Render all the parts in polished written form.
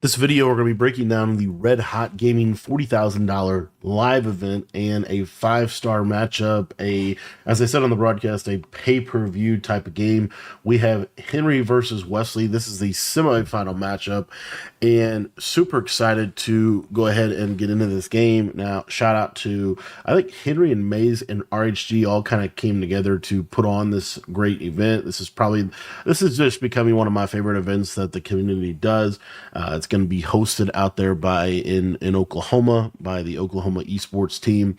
This video, we're going to be breaking down the Red Hot Gaming $40,000 live event and a five-star matchup. As I said on the broadcast, a pay-per-view type of game. We have Henry versus Wesley. This is the semifinal matchup, and super excited to go ahead and get into this game. Now, shout out to, I think Henry and Maze and RHG all kind of came together to put on this great event. This is just becoming one of my favorite events that the community does. It's going to be hosted out there in Oklahoma by the Oklahoma esports team,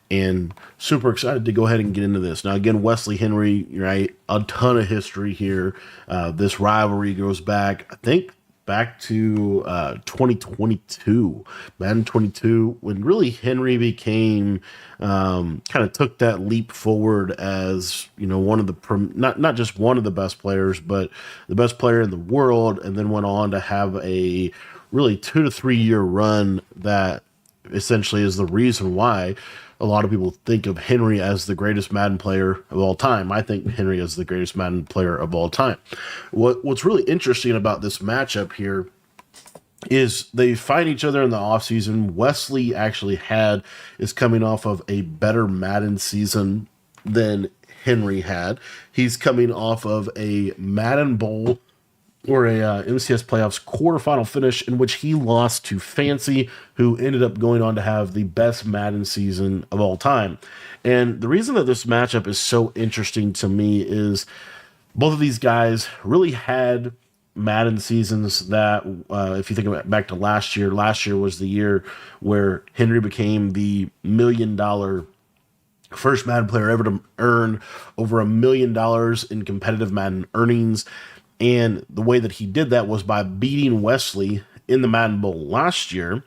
and super excited to go ahead and get into this. Now, again, Wesley Henry, right? A ton of history here. This rivalry goes back, I think, back to 2022, Madden 22, when really Henry became kind of took that leap forward as one of the not just one of the best players, but the best player in the world, and then went on to have a really 2 to 3 year run that essentially is the reason why a lot of people think of Henry as the greatest Madden player of all time. I think Henry is the greatest Madden player of all time. What's really interesting about this matchup here is they fight each other in the offseason. Wesley actually is coming off of a better Madden season than Henry had. He's coming off of a Madden Bowl or a MCS playoffs quarterfinal finish in which he lost to Fancy, who ended up going on to have the best Madden season of all time. And the reason that this matchup is so interesting to me is both of these guys really had Madden seasons that, if you think about back to last year was the year where Henry became the $1 million first Madden player ever to earn over $1 million in competitive Madden earnings. And the way that he did that was by beating Wesley in the Madden Bowl last year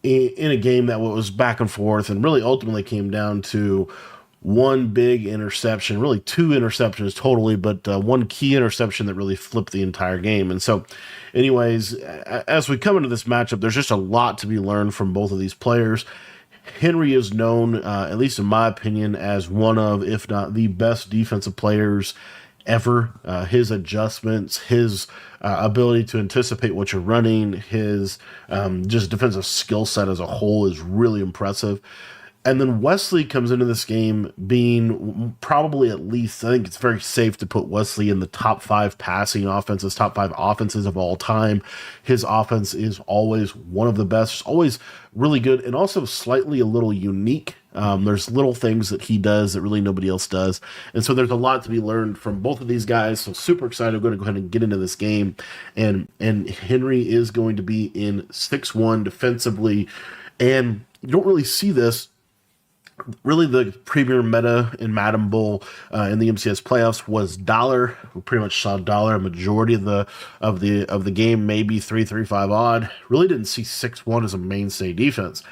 in a game that was back and forth and really ultimately came down to one big interception, really two interceptions totally, but one key interception that really flipped the entire game. And so, anyways, as we come into this matchup, there's just a lot to be learned from both of these players. Henry is known, at least in my opinion, as one of, if not the best defensive players ever. His adjustments, his ability to anticipate what you're running, his just defensive skill set as a whole is really impressive. And then Wesley comes into this game being probably, at least, I think it's very safe to put Wesley in the top 5 passing offenses, top 5 offenses of all time. His offense is always one of the best, always really good, and also slightly a little unique. There's little things that he does that really nobody else does. And so there's a lot to be learned from both of these guys. So super excited. I'm going to go ahead and get into this game. And Henry is going to be in 6-1 defensively. And you don't really see this. Really, the premier meta in Madden Bowl in the MCS playoffs was dollar. We pretty much saw dollar a majority of the game, maybe 3-3-5 odd. Really didn't see 6-1 as a mainstay defense,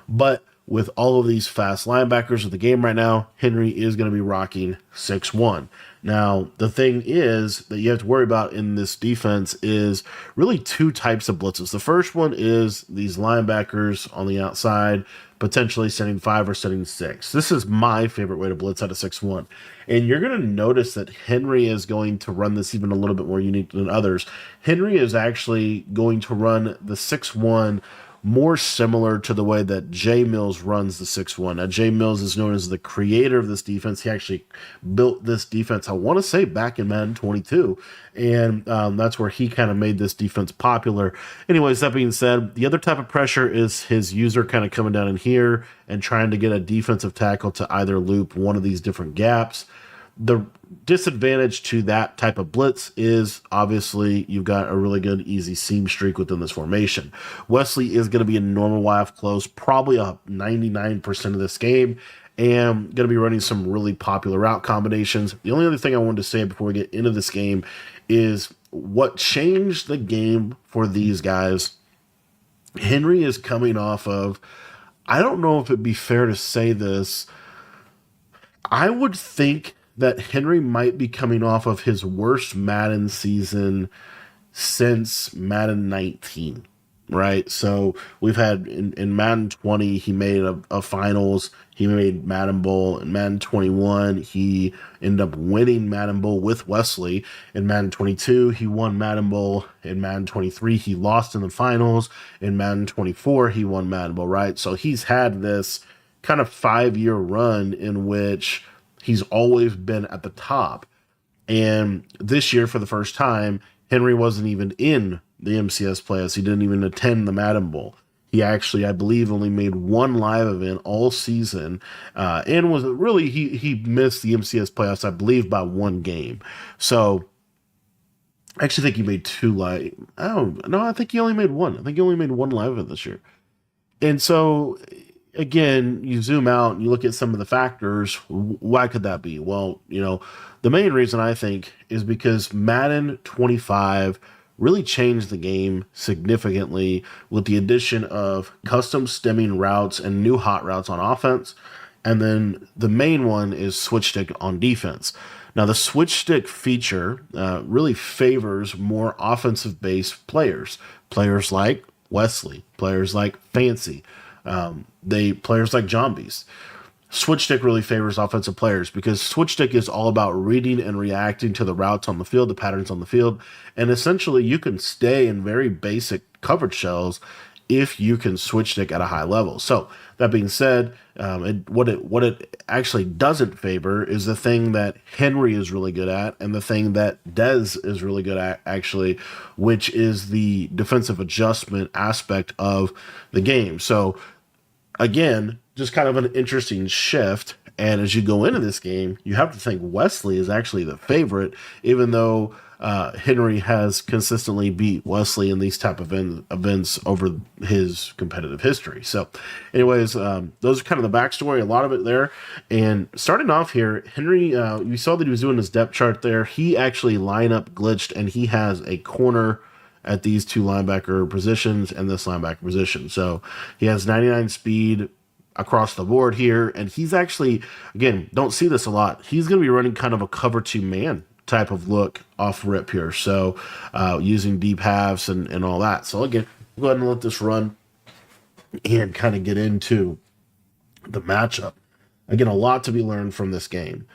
but with all of these fast linebackers of the game right now, Henry is going to be rocking 6-1. Now, the thing is that you have to worry about in this defense is really two types of blitzes. The first one is these linebackers on the outside, potentially setting 5 or setting 6. This is my favorite way to blitz out of 6-1. And you're going to notice that Henry is going to run this even a little bit more unique than others. Henry is actually going to run the 6-1 more similar to the way that Jay Mills runs the 6-1. Now, Jay Mills is known as the creator of this defense. He actually built this defense, I want to say, back in Madden 22, and that's where he kind of made this defense popular. Anyways, that being said, the other type of pressure is his user kind of coming down in here and trying to get a defensive tackle to either loop one of these different gaps. The disadvantage to that type of blitz is obviously you've got a really good easy seam streak within this formation. Wesley is going to be in normal YF close probably a 99% of this game, and going to be running some really popular route combinations. The only other thing I wanted to say before we get into this game is what changed the game for these guys. Henry is coming off of, I don't know if it'd be fair to say this, I would think that Henry might be coming off of his worst Madden season since Madden 19. right? So we've had in Madden 20, he made a finals. He made Madden Bowl. In Madden 21, he ended up winning Madden Bowl with Wesley. In Madden 22, he won Madden Bowl. In Madden 23, he lost in the finals. In Madden 24, he won Madden Bowl, right? So he's had this kind of 5-year run in which he's always been at the top. And this year, for the first time, Henry wasn't even in the MCS playoffs. He didn't even attend the Madden Bowl. He actually, I believe, only made one live event all season, and was really he missed the MCS playoffs, I believe, by one game. So I actually think he made two live. Oh no, I think he only made one. I think he only made one live event this year. And so again, you zoom out and you look at some of the factors. Why could that be? Well, the main reason I think is because Madden 25 really changed the game significantly with the addition of custom stemming routes and new hot routes on offense. And then the main one is switch stick on defense. Now, the switch stick feature really favors more offensive based players, players like Wesley, players like Fancy, players like Zombies. Switch stick really favors offensive players because switch stick is all about reading and reacting to the routes on the field, the patterns on the field, and essentially you can stay in very basic coverage shells if you can switch stick at a high level. So that being said, what it actually doesn't favor is the thing that Henry is really good at, and the thing that Dez is really good at, actually, which is the defensive adjustment aspect of the game. So again, just kind of an interesting shift. And as you go into this game, you have to think Wesley is actually the favorite, even though Henry has consistently beat Wesley in these type of events over his competitive history. So anyways, those are kind of the backstory, a lot of it there. And starting off here, Henry, you saw that he was doing his depth chart there. He actually lineup glitched, and he has a corner at these two linebacker positions and this linebacker position. So he has 99 speed across the board here, and he's actually, again, don't see this a lot, he's going to be running kind of a cover 2 man type of look off rip here, so using deep halves and all that. So again, go ahead and let this run and kind of get into the matchup. Again, a lot to be learned from this game.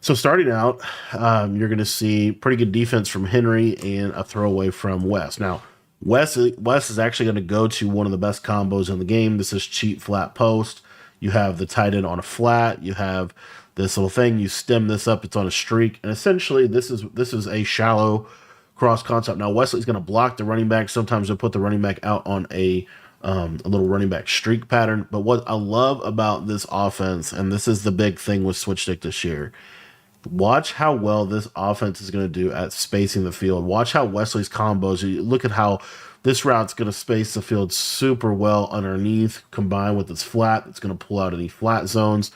So starting out, you're going to see pretty good defense from Henry and a throwaway from Wes. Now, Wes is actually going to go to one of the best combos in the game. This is cheap flat post. You have the tight end on a flat. You have this little thing. You stem this up. It's on a streak. And essentially, this is a shallow cross concept. Now, Wesley's going to block the running back. Sometimes they'll put the running back out on a little running back streak pattern. But what I love about this offense, and this is the big thing with switch stick this year, watch how well this offense is going to do at spacing the field. Watch how Wesley's combos, you look at how this route's going to space the field super well underneath, combined with its flat. It's going to pull out any flat zones.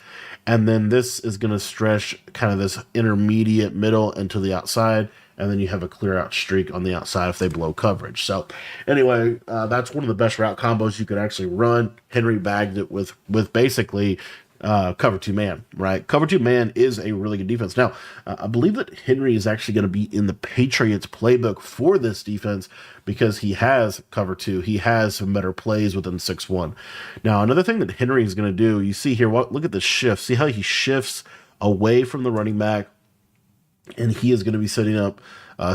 And then this is going to stretch kind of this intermediate middle into the outside. And then you have a clear out streak on the outside if they blow coverage. So anyway, that's one of the best route combos you could actually run. Henry bagged it with basically cover 2 man, right? Cover 2 man is a really good defense. Now, I believe that Henry is actually going to be in the Patriots playbook for this defense because he has cover 2. He has some better plays within 6-1. Now, another thing that Henry is going to do, you see here, look at the shift. See how he shifts away from the running back, and he is going to be setting up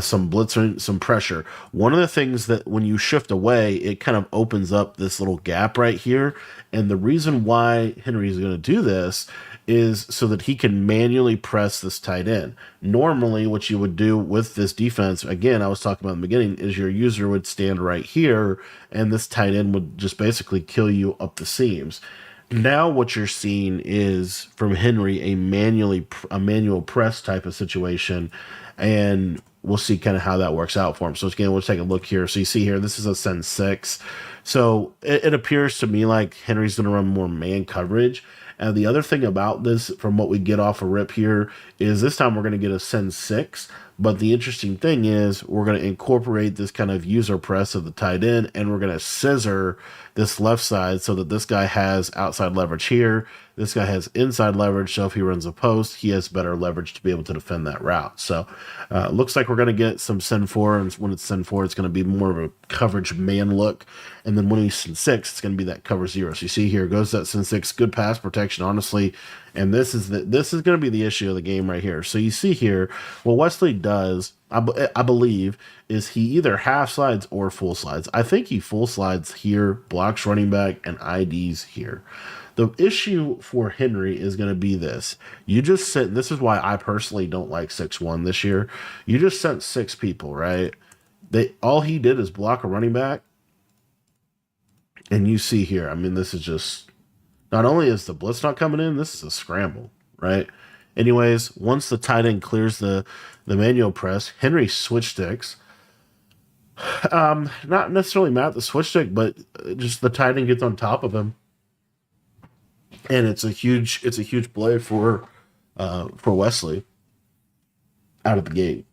some blitzing, some pressure. One of the things that when you shift away, it kind of opens up this little gap right here. And the reason why Henry is going to do this is so that he can manually press this tight end. Normally, what you would do with this defense, again, I was talking about in the beginning, is your user would stand right here, and this tight end would just basically kill you up the seams. Now what you're seeing is from Henry a manual press type of situation, and we'll see kind of how that works out for him. So again, we'll take a look here. So you see here, this is a send 6. So it appears to me like Henry's going to run more man coverage. And the other thing about this, from what we get off a rip here, is this time we're going to get a send 6. But the interesting thing is we're going to incorporate this kind of user press of the tight end, and we're going to scissor this left side so that this guy has outside leverage here. This guy has inside leverage, so if he runs a post, he has better leverage to be able to defend that route. So looks like we're going to get some send 4, and when it's send 4, it's going to be more of a coverage man look. And then when we send 6, it's going to be that cover 0. So you see here goes that send 6, good pass protection, honestly. And this is going to be the issue of the game right here. So you see here, what Wesley does, I believe, is he either half slides or full slides. I think he full slides here, blocks running back, and IDs here. The issue for Henry is going to be this. You just sent, this is why I personally don't like 6-1 this year. You just sent 6 people, right? All he did is block a running back. And you see here, I mean, this is just, not only is the blitz not coming in, this is a scramble, right? Anyways, once the tight end clears the manual press, Henry switch sticks. Not necessarily mad at the switch stick, but just the tight end gets on top of him. And it's a huge play for Wesley out of the gate.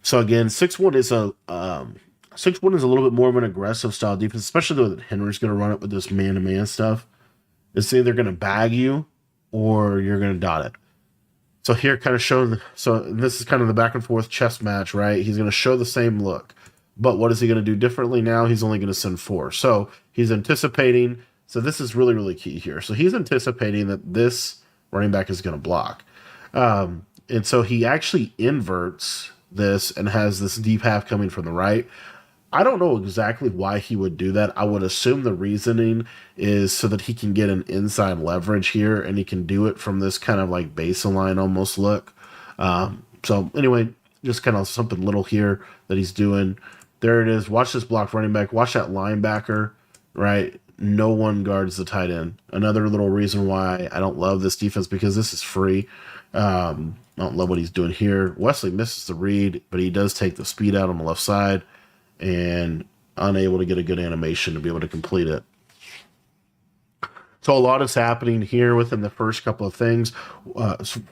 So again, 6-1 is a 6-1 is a little bit more of an aggressive style defense, especially though that Henry's going to run it with this man-to-man stuff. It's either going to bag you or you're going to dot it. So here, kind of showing. So this is kind of the back and forth chess match, right? He's going to show the same look, but what is he going to do differently now? He's only going to send 4. So he's anticipating. So this is really, really key here. So he's anticipating that this running back is going to block. And so he actually inverts this and has this deep half coming from the right. I don't know exactly why he would do that. I would assume the reasoning is so that he can get an inside leverage here, and he can do it from this kind of like baseline almost look. So anyway, just kind of something little here that he's doing. There it is. Watch this block running back. Watch that linebacker, right? No one guards the tight end. Another little reason why I don't love this defense, because this is free. I don't love what he's doing here. Wesley misses the read, but he does take the speed out on the left side and unable to get a good animation to be able to complete it. So a lot is happening here within the first couple of things,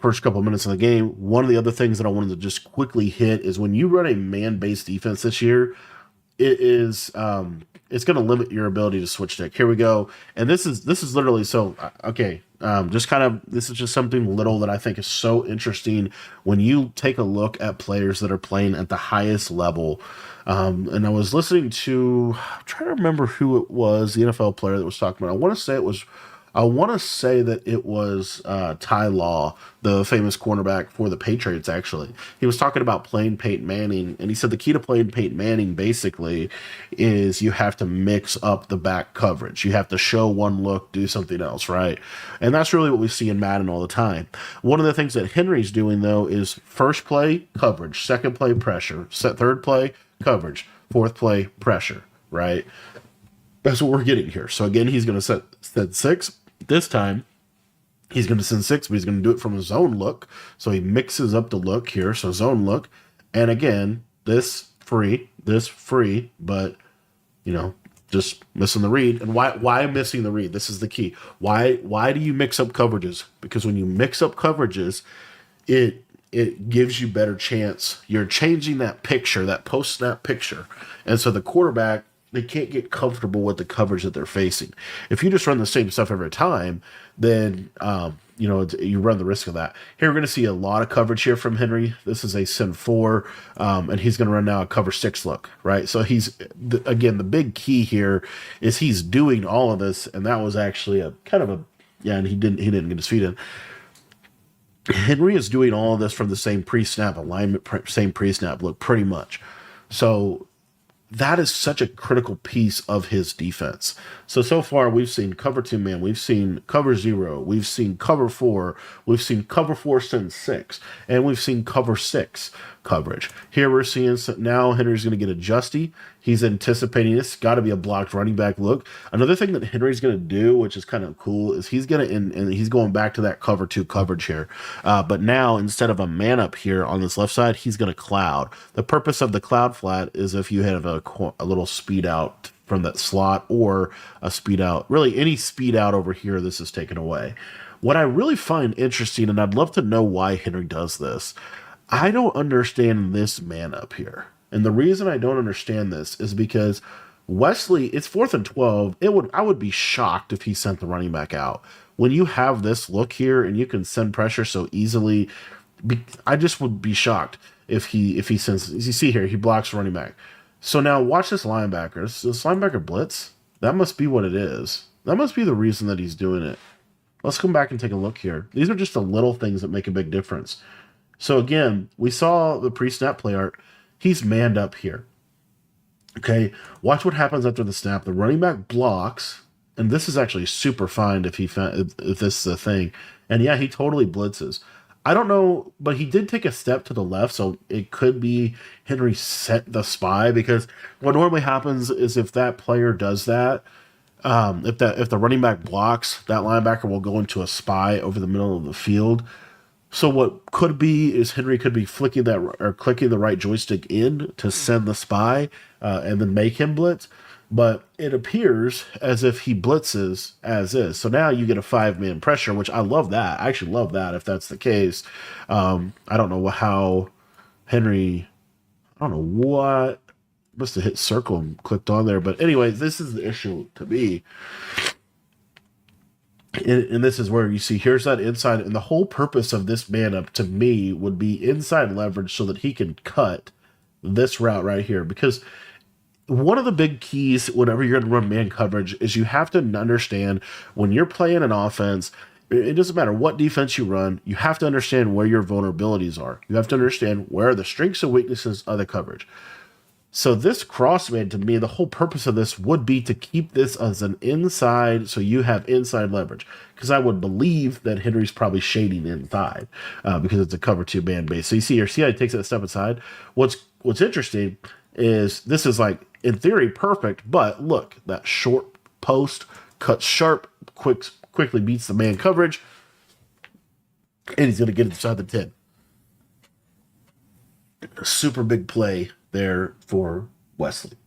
first couple of minutes of the game. One of the other things that I wanted to just quickly hit is when you run a man-based defense this year, it's going to limit your ability to switch stick. Here we go. And this is literally, so, okay, just kind of, this is just something little that I think is so interesting when you take a look at players that are playing at the highest level. And I was listening to, I'm trying to remember who it was, the NFL player that was talking about. I want to say that it was Ty Law, the famous cornerback for the Patriots, actually. He was talking about playing Peyton Manning, and he said the key to playing Peyton Manning, basically, is you have to mix up the back coverage. You have to show one look, do something else, right? And that's really what we see in Madden all the time. One of the things that Henry's doing, though, is first play, coverage, second play, pressure, third play, coverage, fourth play, pressure, right? That's what we're getting here. So again, he's going to set 6. This time, he's going to send 6, but he's going to do it from his own look. So he mixes up the look here. So his own look. And again, this free, but, just missing the read. And why missing the read? This is the key. Why do you mix up coverages? Because when you mix up coverages, it gives you better chance. You're changing that picture, that post-snap picture. And so the quarterback, they can't get comfortable with the coverage that they're facing. If you just run the same stuff every time, then you run the risk of that. Here we're going to see a lot of coverage here from Henry. This is a send 4, and he's going to run now a cover 6 look, right? So again, the big key here is he's doing all of this, and that was actually and he didn't get his feet in. Henry is doing all of this from the same pre-snap alignment, same pre-snap look, pretty much. So that is such a critical piece of his defense. So far, we've seen cover 2 man, we've seen cover 0, we've seen cover 4, we've seen cover 4 send 6, and we've seen cover 6 coverage. Here we're seeing, now Henry's going to get a justy. He's anticipating this. Got to be a blocked running back look. Another thing that Henry's going to do, which is kind of cool, is he's going to, and he's going back to that cover 2 coverage here. But now, instead of a man up here on this left side, he's going to cloud. The purpose of the cloud flat is if you have a little speed out from that slot, or a speed out, really any speed out over here, this is taken away. What I really find interesting, and I'd love to know why Henry does this, I don't understand this man up here. And the reason I don't understand this is because Wesley, it's 4th and 12. I would be shocked if he sent the running back out. when you have this look here and you can send pressure so easily, I just would be shocked if he sends. As you see here, he blocks running back. So now watch this linebacker. This linebacker blitz. That must be what it is. That must be the reason that he's doing it. Let's come back and take a look here. These are just the little things that make a big difference. So again, we saw the pre-snap play art. He's manned up here. Okay, watch what happens after the snap. The running back blocks, and this is actually super fine if this is a thing. And yeah, he totally blitzes. I don't know, but he did take a step to the left, so it could be Henry set the spy, because what normally happens is if that player does that, if the running back blocks, that linebacker will go into a spy over the middle of the field. So what could be is Henry could be flicking that or clicking the right joystick in to send the spy and then make him blitz. But it appears as if he blitzes as is. So now you get a 5-man pressure, which I love that. I actually love that if that's the case. I don't know how Henry, I don't know what, must have hit circle and clicked on there. But anyway, this is the issue to me. And this is where you see, here's that inside. And the whole purpose of this man up to me would be inside leverage so that he can cut this route right here. Because one of the big keys whenever you're going to run man coverage is you have to understand when you're playing an offense, it doesn't matter what defense you run, you have to understand where your vulnerabilities are. You have to understand where are the strengths and weaknesses of the coverage. So this crossman, to me, the whole purpose of this would be to keep this as an inside, so you have inside leverage. Because I would believe that Henry's probably shading inside because it's a cover 2 man base. So you see here, see how he takes that step inside? What's interesting is this is like, in theory, perfect, but look, that short post cuts sharp, quickly beats the man coverage, and he's going to get inside the 10. A super big play there for Wesley.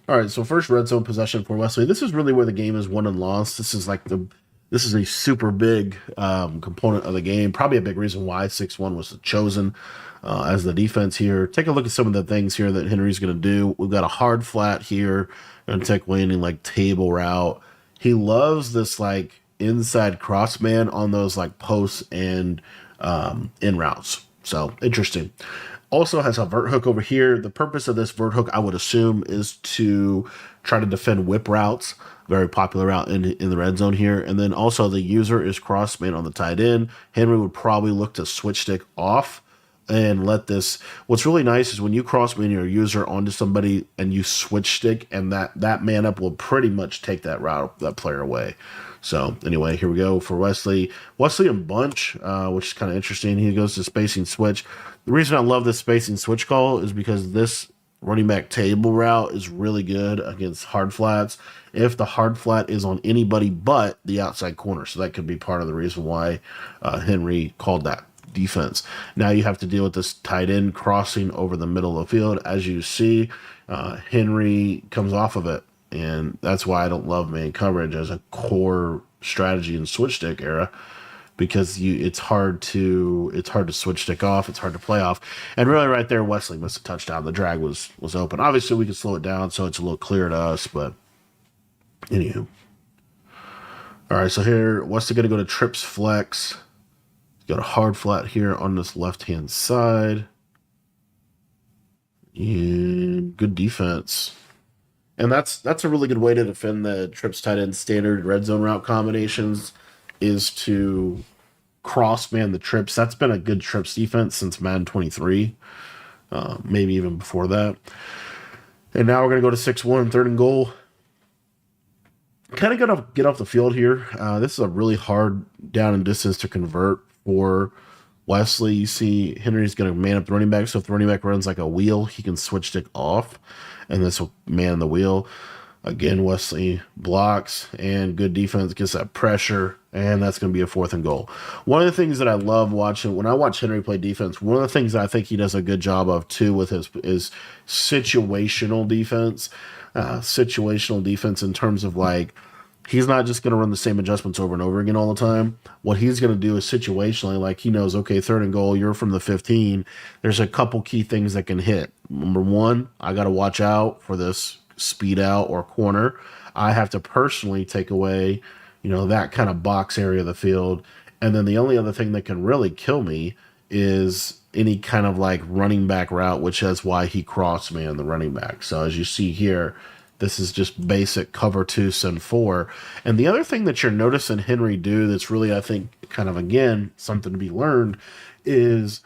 All right, so first red zone possession for Wesley. This is really where the game is won and lost. This is a super big component of the game. Probably a big reason why 6-1 was chosen as the defense here. Take a look at some of the things here that Henry's going to do. We've got a hard flat here and take landing like table route. He loves this like inside cross man on those like posts and in routes. So interesting. Also has a vert hook over here. The purpose of this vert hook, I would assume, is to try to defend whip routes. Very popular route in the red zone here. And then also the user is crossman on the tight end. Henry would probably look to switch stick off and let this. What's really nice is when you crossman your user onto somebody and you switch stick, and that man up will pretty much take that route, that player away. So anyway, here we go for Wesley. Wesley and bunch, which is kind of interesting. He goes to spacing switch. The reason I love this spacing switch call is because this running back table route is really good against hard flats if the hard flat is on anybody but the outside corner. So that could be part of the reason why Henry called that defense. Now you have to deal with this tight end crossing over the middle of the field. As you see, Henry comes off of it. And that's why I don't love man coverage as a core strategy in switch stick era, because it's hard to switch stick off, it's hard to play off. And really right there, Wesley missed a touchdown. The drag was open. Obviously we could slow it down so it's a little clearer to us, but anywho. All right, so here Wesley gonna go to trips flex. Got a hard flat here on this left-hand side. And good defense. And that's a really good way to defend the trips tight end standard red zone route combinations, is to cross man the trips. That's been a good trips defense since Madden 23, maybe even before that. And now we're going to go to 6-1, 3rd and goal. Kind of got to get off the field here. This is a really hard down and distance to convert for Wesley. You see Henry's going to man up the running back. So if the running back runs like a wheel, he can switch stick off, and this will man the wheel. Again, Wesley blocks, and good defense gets that pressure, and that's going to be a 4th and goal. One of the things that I love watching, when I watch Henry play defense, one of the things that I think he does a good job of too with his is situational defense. Situational defense in terms of like, he's not just going to run the same adjustments over and over again all the time. What he's going to do is situationally, like he knows, okay, 3rd and goal, you're from the 15. There's a couple key things that can hit. Number one, I got to watch out for this speed out or corner. I have to personally take away that kind of box area of the field. And then the only other thing that can really kill me is any kind of like running back route, which is why he cross man the running back. So as you see here, this is just basic cover two, send four. And the other thing that you're noticing Henry do that's really, I think, kind of again, something to be learned is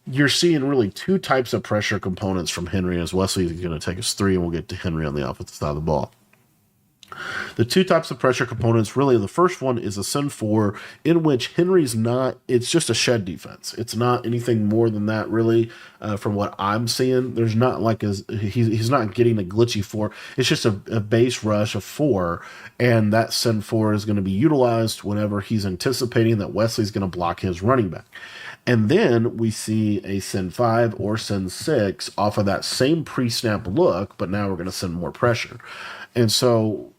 you're seeing really two types of pressure components from Henry, as Wesley is going to take us three, and we'll get to Henry on the offensive side of the ball. The two types of pressure components, really, the first one is a send four, in which Henry's not, it's just a shed defense. It's not anything more than that, really, from what I'm seeing. There's not like he's not getting a glitchy four. It's just a base rush of four, and that send four is going to be utilized whenever he's anticipating that Wesley's going to block his running back. And then we see a send five or send six off of that same pre-snap look, but now we're going to send more pressure. And so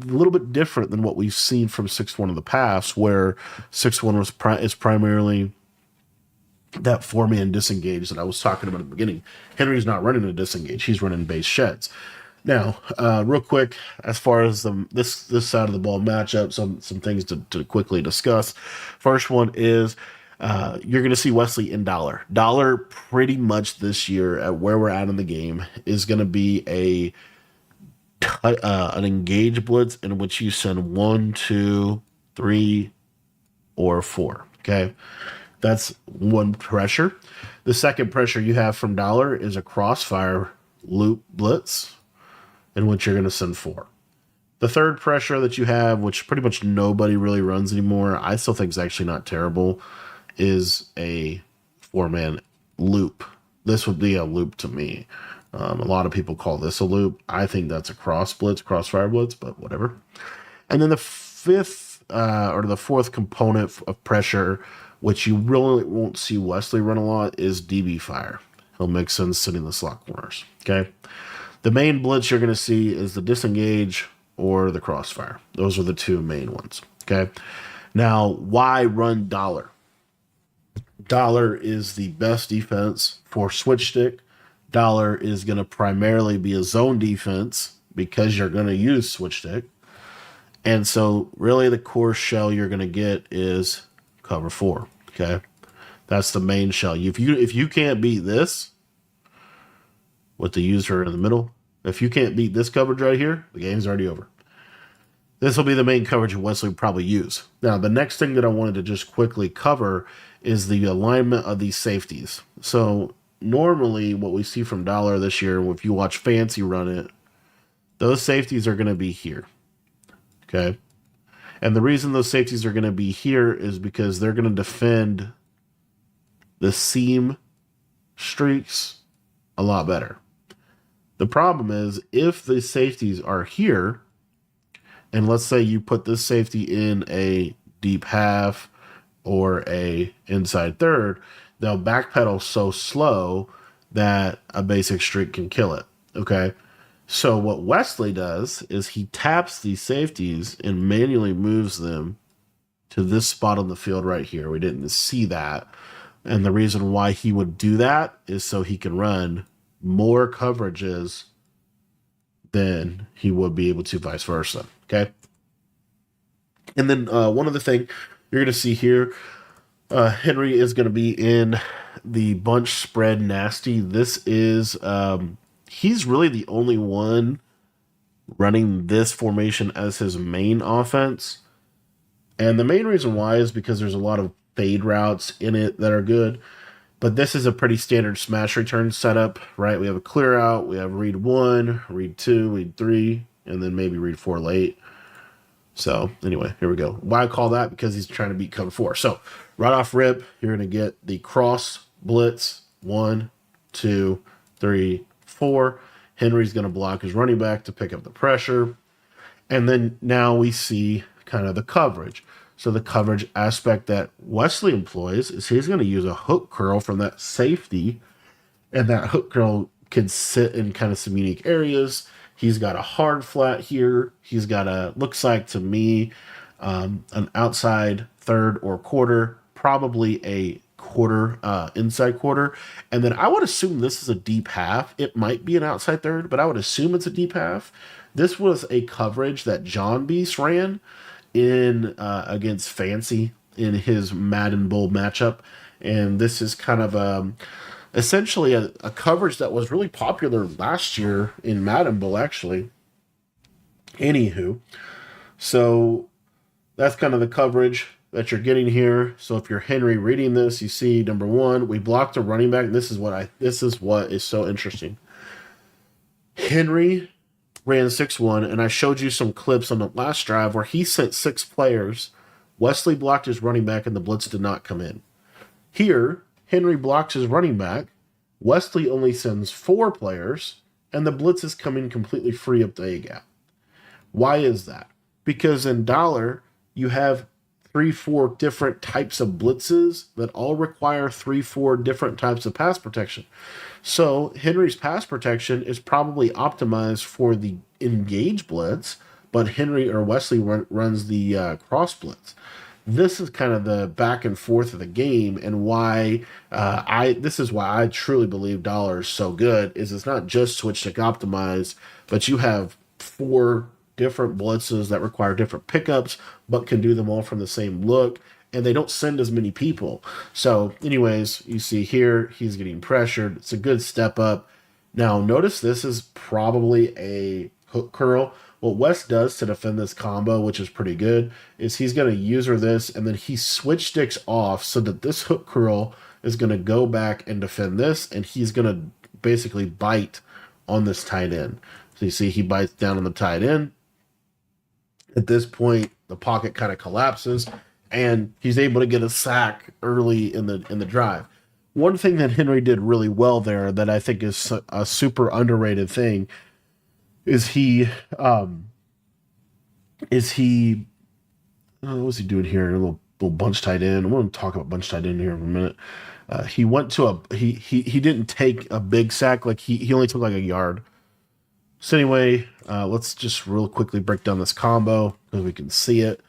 a little bit different than what we've seen from 6-1 in the past, where 6-1 is primarily that four-man disengage that I was talking about at the beginning. Henry's not running a disengage. He's running base sheds. Now, real quick, as far as this side of the ball matchup, some things to quickly discuss. First one is you're going to see Wesley in dollar. Dollar pretty much this year at where we're at in the game is going to be an engage blitz in which you send 1, 2, 3, or 4. Okay, that's one pressure. The second pressure you have from dollar is a crossfire loop blitz in which you're going to send 4. The third pressure that you have, which pretty much nobody really runs anymore, I still think is actually not terrible, is a 4-man loop. This would be a loop to me. A lot of people call this a loop. I think that's a crossfire blitz, but whatever. And then the fifth or the fourth component of pressure, which you really won't see Wesley run a lot, is DB fire. He'll mix in sitting the slot corners. Okay. The main blitz you're going to see is the disengage or the crossfire. Those are the two main ones. Okay. Now, why run dollar? Dollar is the best defense for switch stick. Dollar is going to primarily be a zone defense because you're going to use switch stick. And so really the core shell you're going to get is cover 4. Okay. That's the main shell. If you can't beat this with the user in the middle, if you can't beat this coverage right here, the game's already over. This will be the main coverage Wesley would probably use. Now, the next thing that I wanted to just quickly cover is the alignment of these safeties. So normally what we see from dollar this year, if you watch Fancy run it, those safeties are going to be here. Okay. And the reason those safeties are going to be here is because they're going to defend the seam streaks a lot better. The problem is if the safeties are here, and let's say you put this safety in a deep half or a inside third, they'll backpedal so slow that a basic streak can kill it. Okay. So what Wesley does is he taps these safeties and manually moves them to this spot on the field right here. We didn't see that. And the reason why he would do that is so he can run more coverages than he would be able to vice versa. Okay. And then one other thing you're going to see here, Henry is going to be in the bunch spread nasty. This is, he's really the only one running this formation as his main offense. And the main reason why is because there's a lot of fade routes in it that are good. But this is a pretty standard smash return setup, right? We have a clear out, we have read 1, read 2, read 3, and then maybe read 4 late. So anyway, here we go. Why I call that? Because he's trying to beat cover 4. So right off rip, you're going to get the cross blitz 1, 2, 3, 4. Henry's going to block his running back to pick up the pressure. And then now we see kind of the coverage. So the coverage aspect that Wesley employs is he's going to use a hook curl from that safety. And that hook curl can sit in kind of some unique areas. He's got a hard flat here. He's got a, looks like to me, an outside third or quarter, probably a quarter, inside quarter. And then I would assume this is a deep half. It might be an outside third, but I would assume it's a deep half. This was a coverage that John Beast ran. in against Fancy in his Madden Bowl matchup, and this is kind of essentially a coverage that was really popular last year in Madden Bowl, actually. Anywho, so that's kind of the coverage that you're getting here. So if you're Henry reading this, you see number one, we blocked a running back. This is what is so interesting. Henry ran 6-1, and I showed you some clips on the last drive where he sent 6 players. Wesley blocked his running back, and the blitz did not come in. Here, Henry blocks his running back. Wesley only sends 4 players, and the blitz is coming completely free up the A-gap. Why is that? Because in dollar, you have 3-4 different types of blitzes that all require 3-4 different types of pass protection. So Henry's pass protection is probably optimized for the engage blitz, but Henry or Wesley runs the cross blitz. This is kind of the back and forth of the game, and why this is why I truly believe dollar is so good. Is it's not just switch stick optimized, but you have 4 different blitzes that require different pickups, but can do them all from the same look, and they don't send as many people. So anyways, you see here, he's getting pressured. It's a good step up. Now, notice this is probably a hook curl. What Wes does to defend this combo, which is pretty good, is he's going to user this, and then he switch sticks off so that this hook curl is going to go back and defend this, and he's going to basically bite on this tight end. So you see he bites down on the tight end. At this point, the pocket kind of collapses, and he's able to get a sack early in the drive. One thing that Henry did really well there that I think is a super underrated thing is what was he doing here? A little bunch tight end. I want to talk about bunch tight end here for a minute. He went to he didn't take a big sack, like he only took like a yard. So anyway, let's just real quickly break down this combo because we can see it.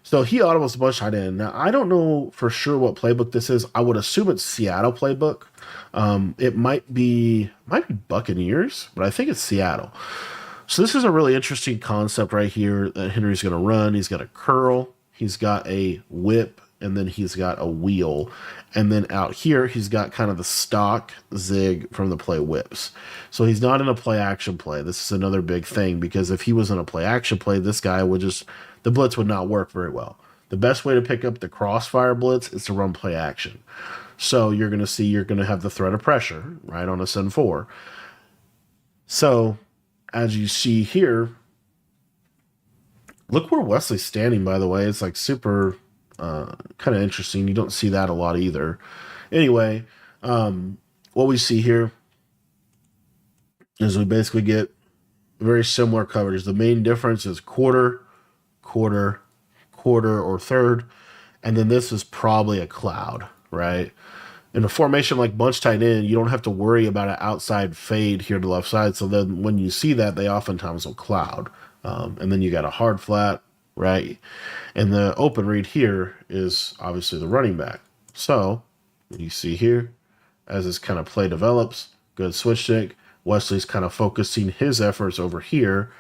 So he audibles a bunch tight end. Now, I don't know for sure what playbook this is. I would assume it's Seattle playbook. It might be Buccaneers, but I think it's Seattle. So this is a really interesting concept right here that Henry's going to run. He's got a curl, he's got a whip, and then he's got a wheel. And then out here, he's got kind of the stock zig from the play whips. So he's not in a play action play. This is another big thing, because if he was in a play action play, this guy would the blitz would not work very well. The best way to pick up the crossfire blitz is to run play action. So you're going to have the threat of pressure, right, on a send 4. So as you see here, look where Wesley's standing, by the way. It's like super kind of interesting. You don't see that a lot either. Anyway, what we see here is we basically get very similar coverage. The main difference is quarter, or third, and then this is probably a cloud, right? In a formation like bunch tight end, you don't have to worry about an outside fade here to the left side. So then when you see that, they oftentimes will cloud. And then you got a hard flat, right? And the open read here is obviously the running back. So you see here, as this kind of play develops, good switch stick. Wesley's kind of focusing his efforts over here.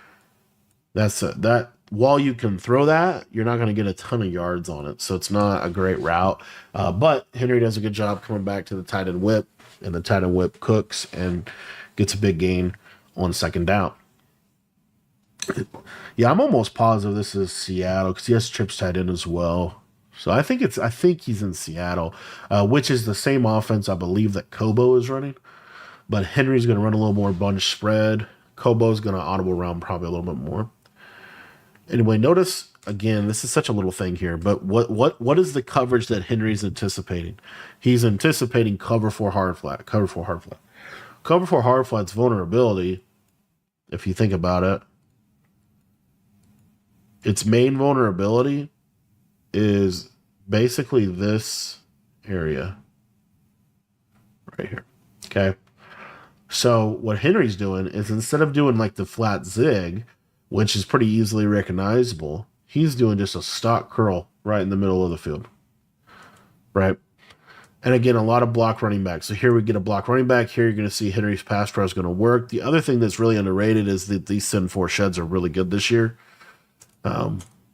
That while you can throw that, you're not going to get a ton of yards on it. So it's not a great route. But Henry does a good job coming back to the tight end whip, and the tight end whip cooks and gets a big gain on second down. Yeah, I'm almost positive this is Seattle because he has trips tight end as well. So I think he's in Seattle, which is the same offense I believe that Kobo is running. But Henry's going to run a little more bunch spread. Kobo's going to audible around probably a little bit more. Anyway, notice again, this is such a little thing here, but what is the coverage that Henry's anticipating? He's anticipating cover 4 hard flat. Cover 4 hard flat's vulnerability, if you think about it, its main vulnerability is basically this area right here. Okay. So what Henry's doing is, instead of doing like the flat zig, which is pretty easily recognizable, he's doing just a stock curl right in the middle of the field. Right. And again, a lot of block running back. So here we get a block running back. Here you're going to see Henry's pass pro is going to work. The other thing that's really underrated is that these send 4 sheds are really good this year.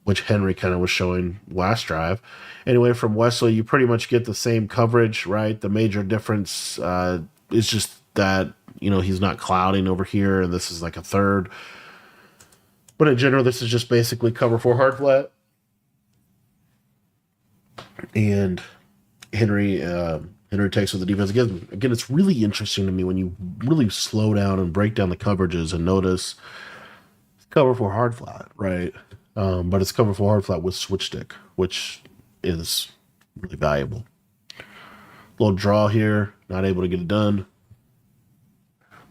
which Henry kind of was showing last drive. Anyway, from Wesley, you pretty much get the same coverage, right? The major difference is just that, he's not clouding over here, and this is like a third. But in general, this is just basically cover 4 hard flat. And Henry takes with the defense. Again, it's really interesting to me when you really slow down and break down the coverages and notice cover 4 hard flat, right? But it's cover 4 hard flat with switch stick, which is really valuable. Little draw here, not able to get it done.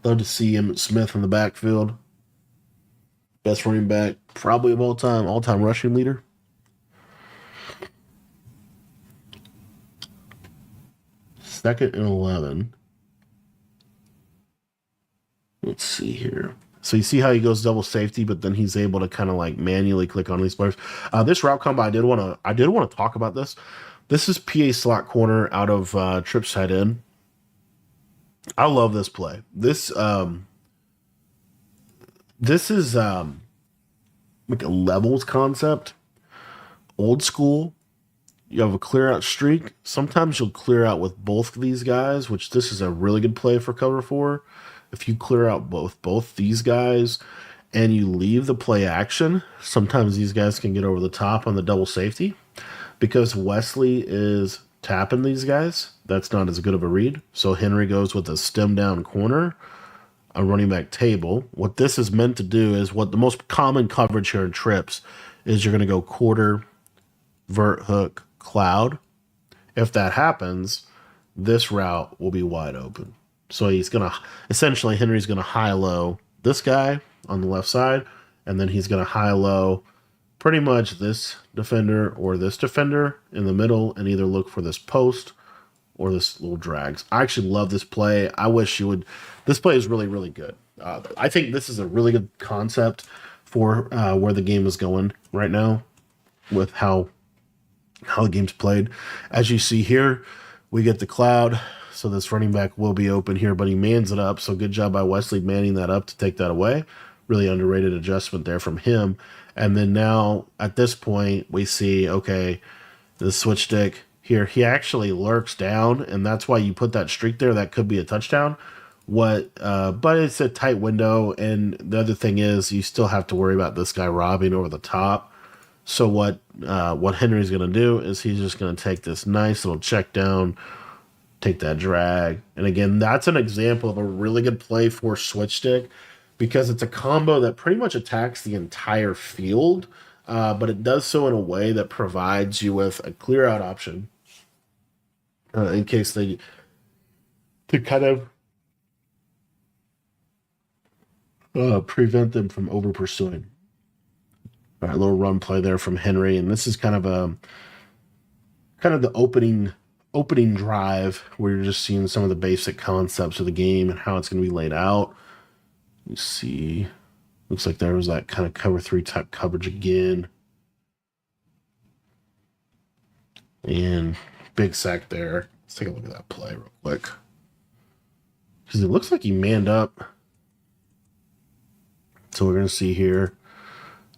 Love to see Emmitt Smith in the backfield. Best running back, probably of all time rushing leader. Second and 11. Let's see here. So you see how he goes double safety, but then he's able to kind of like manually click on these players. This route combo, I did want to talk about this. This is PA slot corner out of trips tight end. I love this play. This is like a levels concept, old school. You have a clear out streak. Sometimes you'll clear out with both of these guys, which this is a really good play for cover 4. If you clear out both these guys and you leave the play action, sometimes these guys can get over the top on the double safety. Because Wesley is tapping these guys, that's not as good of a read. So Henry goes with a stem down corner, a running back table. What this is meant to do is what the most common coverage here in trips is you're going to go quarter, vert hook, cloud. If that happens, this route will be wide open. So he's going to, essentially Henry's going to high-low this guy on the left side, and then he's going to high-low pretty much this defender or this defender in the middle and either look for this post or this little drags. I actually love this play. I wish you would. This play is really, really good. I think this is a really good concept for where the game is going right now with how the game's played. As you see here, we get the cloud. So this running back will be open here, but he mans it up. So good job by Wesley manning that up to take that away. Really underrated adjustment there from him. And then now at this point, we see, okay, the switch stick here, he actually lurks down, and that's why you put that streak there. That could be a touchdown. But it's a tight window, and the other thing is you still have to worry about this guy robbing over the top. So what Henry's going to do is he's just going to take this nice little check down, take that drag. And again, that's an example of a really good play for switch stick because it's a combo that pretty much attacks the entire field, but it does so in a way that provides you with a clear out option in case to kind of prevent them from over pursuing. All right, a little run play there from Henry, and this is kind of the opening drive where you're just seeing some of the basic concepts of the game and how it's going to be laid out. You see, looks like there was that kind of cover 3 type coverage again. And big sack there. Let's take a look at that play real quick. Because it looks like he manned up. So we're going to see here.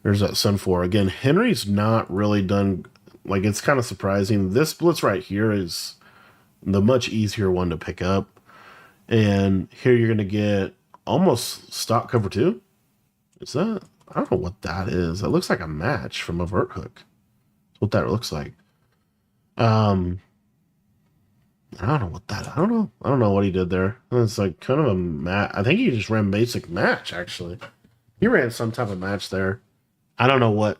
There's that Sun 4. Again, Henry's not really done, like it's kind of surprising. This blitz right here is the much easier one to pick up. And here you're going to get almost stock cover 2. Is that? I don't know what that is. It looks like a match from a vert hook. That's what that looks like. I don't know what that. I don't know what he did there. It's like kind of a match. I think he just ran basic match. Actually, he ran some type of match there. I don't know what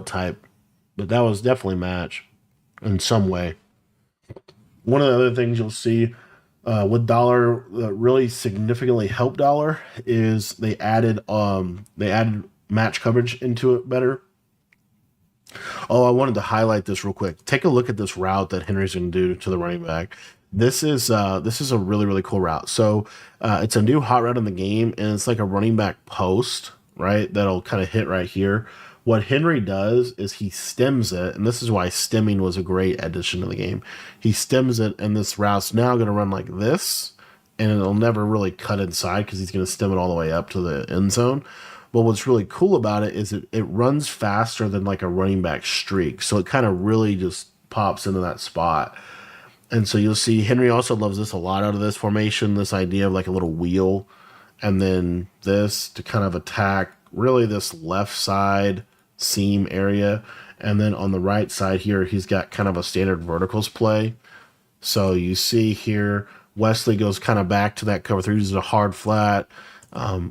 type, but that was definitely match in some way. One of the other things you'll see with Dollar that really significantly helped Dollar is they added match coverage into it better. Oh, I wanted to highlight this real quick. Take a look at this route that Henry's going to do to the running back. This is a really, really cool route. So it's a new hot route in the game, and it's like a running back post, right? That'll kind of hit right here. What Henry does is he stems it, and this is why stemming was a great addition to the game. He stems it, and this route's now going to run like this, and it'll never really cut inside because he's going to stem it all the way up to the end zone. But what's really cool about it is it runs faster than like a running back streak. So it kind of really just pops into that spot. And so you'll see Henry also loves this a lot out of this formation, this idea of like a little wheel, and then this to kind of attack really this left side seam area. And then on the right side here, he's got kind of a standard verticals play. So you see here, Wesley goes kind of back to that cover three, uses a hard flat.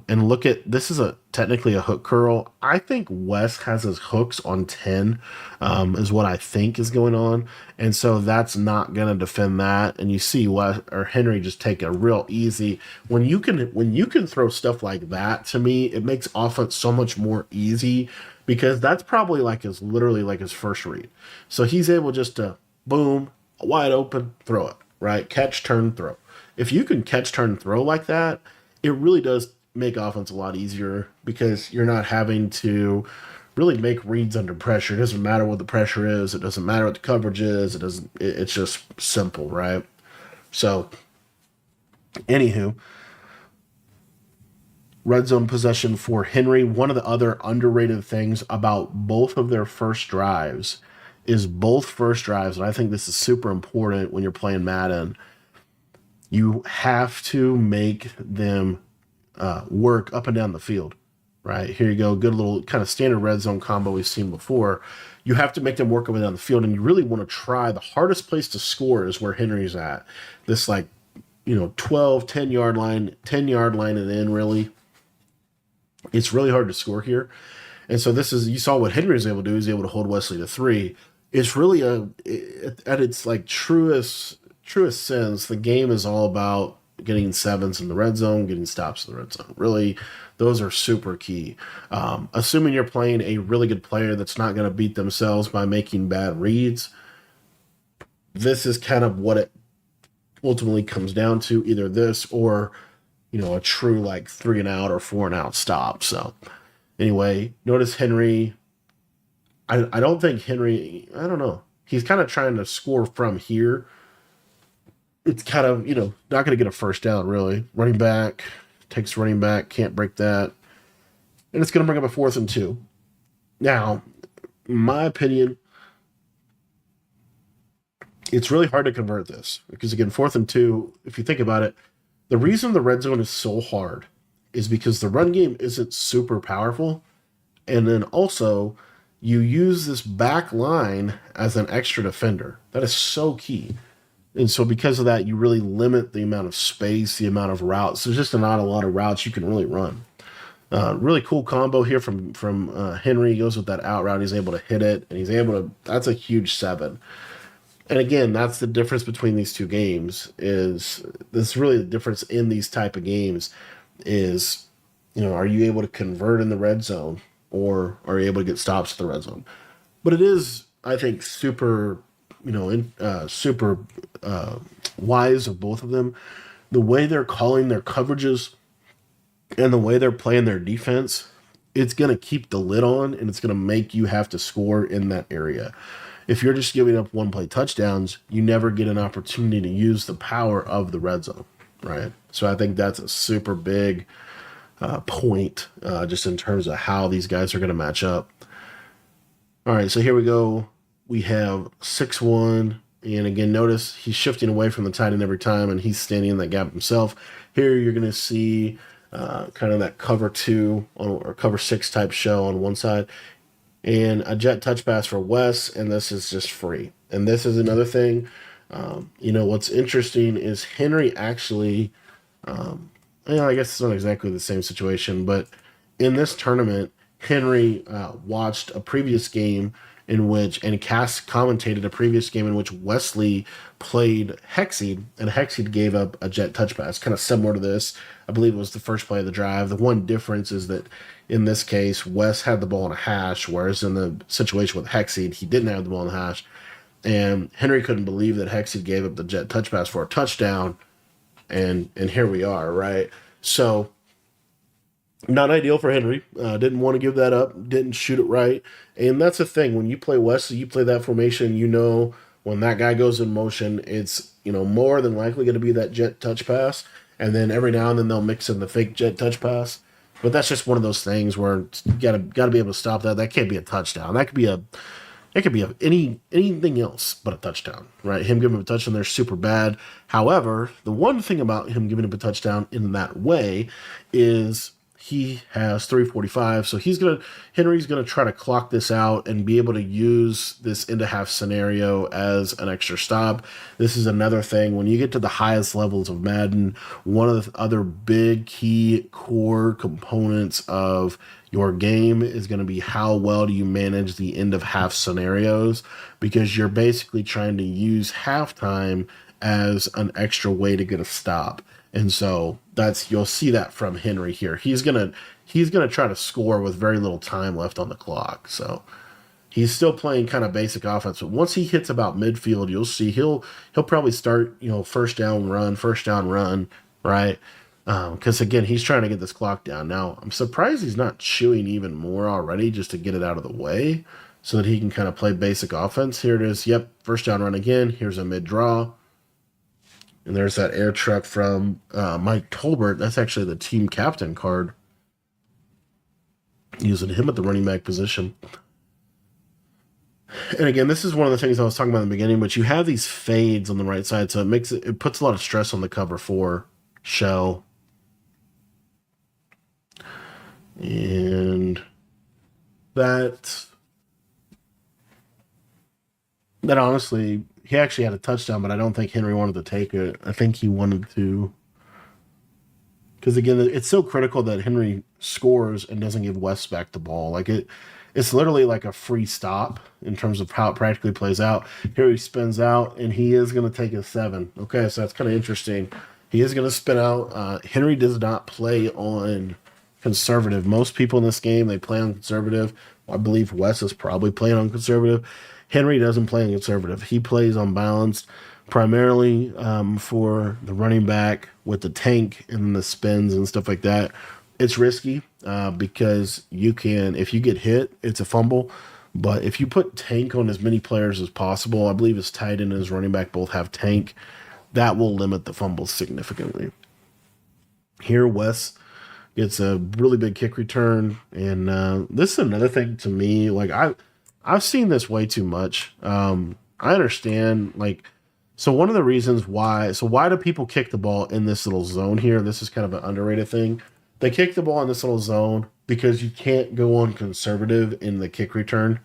And look at this is technically a hook curl. I think Wes has his hooks on 10, is what I think is going on, and so that's not gonna defend that. And you see Wes or Henry just take a real easy when you can throw stuff like that. To me, it makes offense so much more easy because that's probably like his literally like his first read. So he's able just to boom, wide open, throw it right, catch, turn, throw. If you can catch, turn, throw like that, it really does make offense a lot easier because you're not having to really make reads under pressure. It doesn't matter what the pressure is. It doesn't matter what the coverage is. It's just simple, right? So, anywho, red zone possession for Henry. One of the other underrated things about both of their first drives is both first drives, and I think this is super important when you're playing Madden. You have to make them work up and down the field, right? Here you go. Good little kind of standard red zone combo we've seen before. You have to make them work up and down the field, and you really want to try. The hardest place to score is where Henry's at. This 12, 10-yard line, 10-yard line and in, really. It's really hard to score here. And so you saw what Henry was able to do. He's able to hold Wesley to 3. It's really at its like truest sense, the game is all about getting sevens in the red zone, getting stops in the red zone. Really, those are super key. Assuming you're playing a really good player that's not going to beat themselves by making bad reads, this is kind of what it ultimately comes down to, either this or, a true like 3 and out or 4 and out stop. So anyway, notice Henry. I don't think Henry, I don't know. He's kind of trying to score from here. It's kind of, not going to get a first down, really. Running back, takes running back, can't break that. And it's going to bring up a 4th and 2. Now, in my opinion, it's really hard to convert this. Because, again, 4th and 2, if you think about it, the reason the red zone is so hard is because the run game isn't super powerful. And then also, you use this back line as an extra defender. That is so key. And so because of that, you really limit the amount of space, the amount of routes. There's just not a lot of routes you can really run. Really cool combo here from Henry. He goes with that out route. He's able to hit it, and he's able to. That's a huge 7. And again, that's the difference between these two games. Is this really the difference in these type of games? Is are you able to convert in the red zone, or are you able to get stops at the red zone? But it is, I think, super. Super wise of both of them. The way they're calling their coverages and the way they're playing their defense, it's going to keep the lid on, and it's going to make you have to score in that area. If you're just giving up one-play touchdowns, you never get an opportunity to use the power of the red zone, right? So I think that's a super big point just in terms of how these guys are going to match up. All right, so here we go. We have 6-1, and again, notice he's shifting away from the tight end every time, and he's standing in that gap himself. Here you're going to see kind of that cover 2 or cover 6 type show on one side, and a jet touch pass for Wes, and this is just free. And this is another thing. What's interesting is Henry actually, I guess it's not exactly the same situation, but in this tournament, Henry watched a previous game in which, and Cass commentated a previous game in which Wesley played Hexseed, and Hexseed gave up a jet touch pass, kind of similar to this. I believe it was the first play of the drive. The one difference is that in this case, Wes had the ball in a hash, whereas in the situation with Hexseed, he didn't have the ball in the hash. And Henry couldn't believe that Hexseed gave up the jet touch pass for a touchdown, and here we are, right? So, not ideal for Henry. Didn't want to give that up. Didn't shoot it right. And that's the thing. When you play Wesley, you play that formation, when that guy goes in motion, it's, more than likely going to be that jet touch pass. And then every now and then they'll mix in the fake jet touch pass. But that's just one of those things where you gotta be able to stop that. That can't be a touchdown. That could be a it could be anything else but a touchdown, right? Him giving him a touchdown there is super bad. However, the one thing about him giving him a touchdown in that way is he has 345, so Henry's gonna try to clock this out and be able to use this into half scenario as an extra stop. This is another thing when you get to the highest levels of Madden. One of the other big key core components of your game is going to be how well do you manage the end of half scenarios, because you're basically trying to use halftime as an extra way to get a stop. And so that's you'll see that from Henry here. He's gonna try to score with very little time left on the clock. So he's still playing kind of basic offense, but once he hits about midfield, you'll see he'll probably start, first down run, right? Because again, he's trying to get this clock down. Now, I'm surprised he's not chewing even more already just to get it out of the way so that he can kind of play basic offense. Here it is. Yep, first down run again. Here's a mid draw. And there's that air truck from Mike Tolbert. That's actually the team captain card. Using him at the running back position. And again, this is one of the things I was talking about in the beginning, but you have these fades on the right side, so it puts a lot of stress on the cover 4 shell. And that honestly, he actually had a touchdown, but I don't think Henry wanted to take it. I think he wanted to, because again, it's so critical that Henry scores and doesn't give West back the ball. It's literally like a free stop in terms of how it practically plays out. Here he spins out, and he is going to take a 7. Okay, so that's kind of interesting. He is going to spin out. Henry does not play on conservative. Most people in this game, they play on conservative. I believe Wes is probably playing on conservative. Henry doesn't play on conservative. He plays on balanced, primarily for the running back with the tank and the spins and stuff like that. It's risky because if you get hit, it's a fumble. But if you put tank on as many players as possible, I believe his tight end and his running back both have tank, that will limit the fumbles significantly. Here, Wes gets a really big kick return, and this is another thing to me. I've seen this way too much. I understand. So one of the reasons why do people kick the ball in this little zone here? This is kind of an underrated thing. They kick the ball in this little zone because you can't go on conservative in the kick return.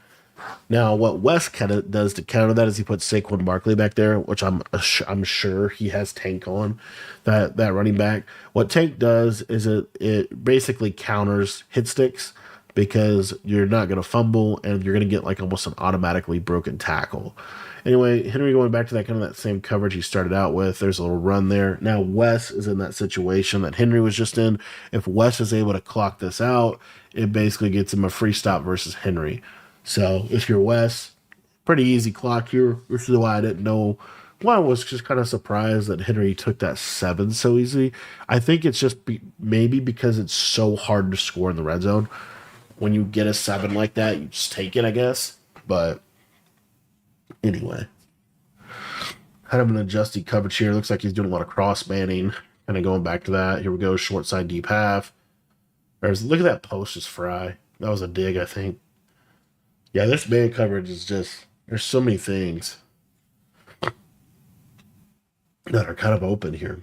Now, what West kind of does to counter that is he puts Saquon Barkley back there, which I'm sure he has Tank on, that running back. What Tank does is it basically counters hit sticks because you're not going to fumble and you're going to get almost an automatically broken tackle. Anyway, Henry going back to that same coverage he started out with. There's a little run there. Now Wes is in that situation that Henry was just in. If Wes is able to clock this out, it basically gets him a free stop versus Henry. So if you're Wes, pretty easy clock here. This is why I didn't know. Why I was just kind of surprised that Henry took that 7 so easy. I think it's just maybe because it's so hard to score in the red zone. When you get a 7 like that, you just take it, I guess. But anyway, had him in adjusted coverage here. Looks like he's doing a lot of cross manning. Kind of going back to that. Here we go, short side deep half. Look at that post just fry. That was a dig, I think. Yeah, this man coverage is just, there's so many things that are kind of open here.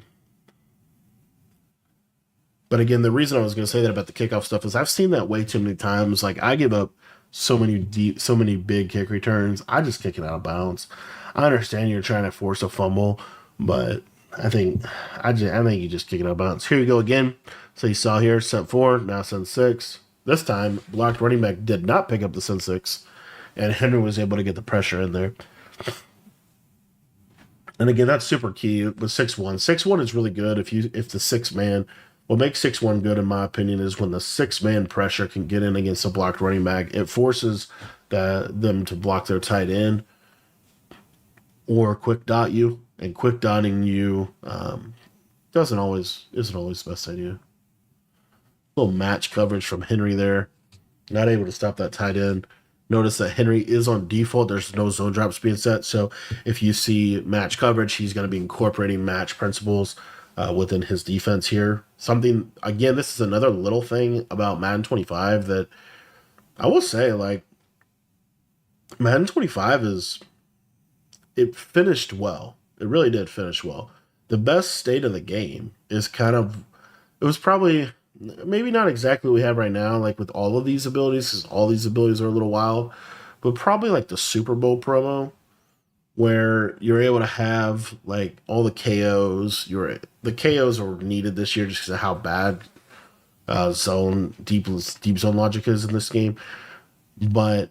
But again, the reason I was going to say that about the kickoff stuff is I've seen that way too many times. I give up so many big kick returns. I just kick it out of bounds. I understand you're trying to force a fumble, but I think you just kick it out of bounds. Here you go again. So you saw here, sent 4, now sent 6. This time, blocked running back did not pick up the send 6, and Henry was able to get the pressure in there. And again, that's super key with 6-1. 6-1 is really good if the 6-man. What makes 6-1 good, in my opinion, is when the 6-man pressure can get in against a blocked running back. It forces them to block their tight end or quick dot you, and quick dotting you isn't always the best idea. Little match coverage from Henry there. Not able to stop that tight end. Notice that Henry is on default. There's no zone drops being set. So if you see match coverage, he's going to be incorporating match principles. within his defense here. Something, again, this is another little thing about Madden 25 that I will say, like, Madden 25 it finished well. It really did finish well. The best state of the game is it was probably maybe not exactly what we have right now, like with all of these abilities, because all these abilities are a little wild, but probably like the Super Bowl promo where you're able to have like all the KOs. The KOs are needed this year just because of how bad deep zone logic is in this game. But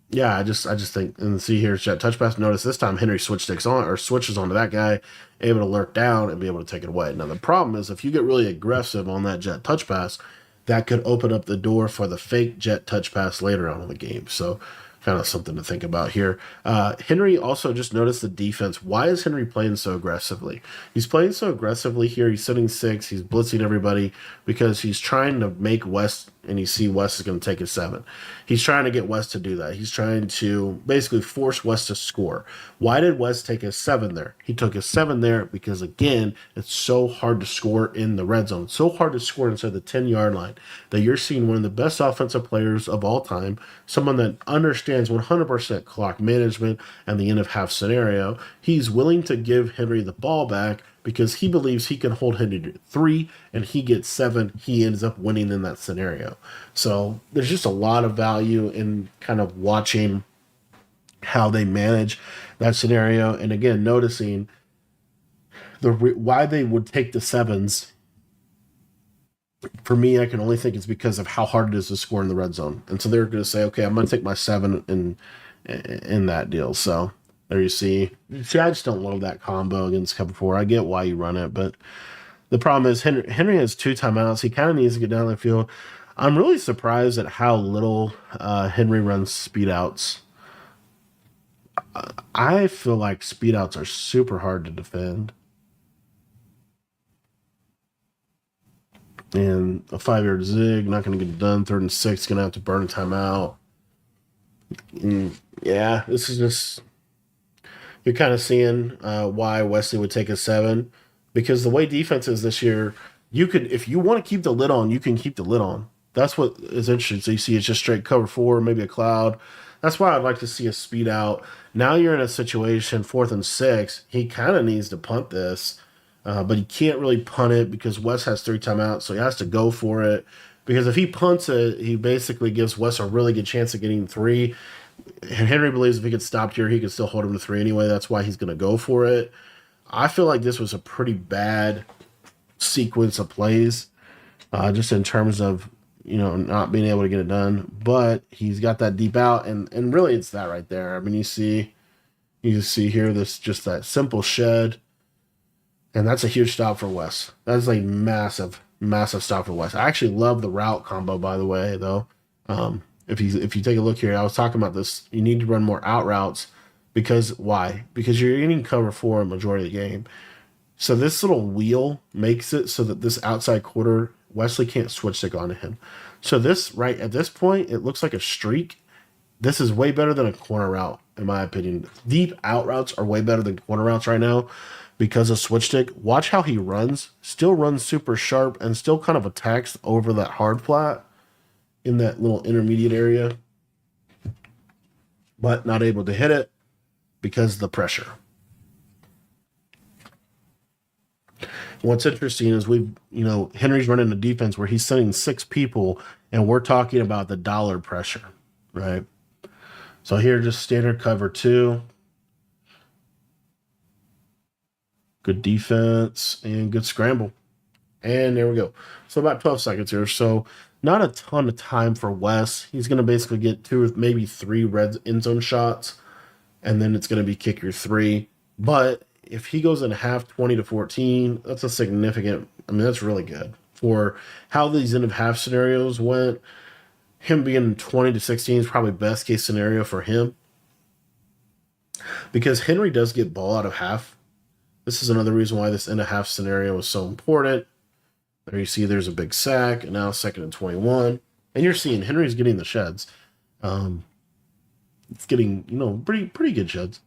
yeah, I just think, and see here, Jet touch pass. Notice this time Henry switches onto that guy, able to lurk down and be able to take it away. Now the problem is if you get really aggressive on that Jet touch pass, that could open up the door for the fake Jet touch pass later on in the game. So kind of something to think about here. Henry also, just notice the defense. Why is Henry playing so aggressively? He's playing so aggressively here. He's sitting 6. He's blitzing everybody because he's trying to make West, and you see West is going to take a 7. He's trying to get West to do that. He's trying to basically force West to score. Why did West take a 7 there? He took a 7 there because, again, it's so hard to score in the red zone. So hard to score inside the 10-yard line that you're seeing one of the best offensive players of all time, someone that understands 100% clock management and the end of half scenario. He's willing to give Henry the ball back because he believes he can hold Henry to 3 and he gets 7. He ends up winning in that scenario. So there's just a lot of value in kind of watching how they manage that scenario. And again, noticing why they would take the 7s. For me, I can only think it's because of how hard it is to score in the red zone. And so they're going to say, okay, I'm going to take my 7 in that deal. So there you see. See, I just don't love that combo against cover 4. I get why you run it, but the problem is Henry has 2 timeouts. He kind of needs to get down the field. I'm really surprised at how little Henry runs speed outs. I feel like speed outs are super hard to defend. And a 5-yard zig, not going to get it done. 3rd and 6, going to have to burn a timeout. And yeah, this is just, you're kind of seeing why Wesley would take a 7. Because the way defense is this year, you could, if you want to keep the lid on, you can keep the lid on. That's what is interesting. So you see it's just straight cover 4, maybe a cloud. That's why I'd like to see a speed out. Now you're in a situation, 4th and 6. He kind of needs to punt this. But he can't really punt it because West has 3 timeouts, so he has to go for it. Because if he punts it, he basically gives West a really good chance of getting 3. And Henry believes if he gets stopped here, he can still hold him to 3 anyway. That's why he's going to go for it. I feel like this was a pretty bad sequence of plays, just in terms of, not being able to get it done. But he's got that deep out, and really it's that right there. I mean, you see here this just that simple shed. And that's a huge stop for Wes. That's a massive, massive stop for Wes. I actually love the route combo, by the way, though. If you take a look here, I was talking about this. You need to run more out routes because why? Because you're getting cover 4 a majority of the game. So this little wheel makes it so that this outside quarter, Wesley can't switch stick onto him. So this right at this point, it looks like a streak. This is way better than a corner route, in my opinion. Deep out routes are way better than corner routes right now. Because of switch stick, watch how he runs. Still runs super sharp and still kind of attacks over that hard flat in that little intermediate area. But not able to hit it because of the pressure. What's interesting is Henry's running a defense where he's sending 6 people and we're talking about the dollar pressure, right? So here, just standard cover 2. Good defense and good scramble. And there we go. So about 12 seconds here. So not a ton of time for Wes. He's going to basically get 2 or maybe 3 red end zone shots. And then it's going to be kick your 3. But if he goes in half 20-14, that's a significant, that's really good. For how these end of half scenarios went, him being 20-16 is probably best case scenario for him. Because Henry does get ball out of half. This is another reason why this end of half scenario is so important. There you see there's a big sack, and now 2nd and 21. And you're seeing Henry's getting the sheds. It's getting, pretty good sheds.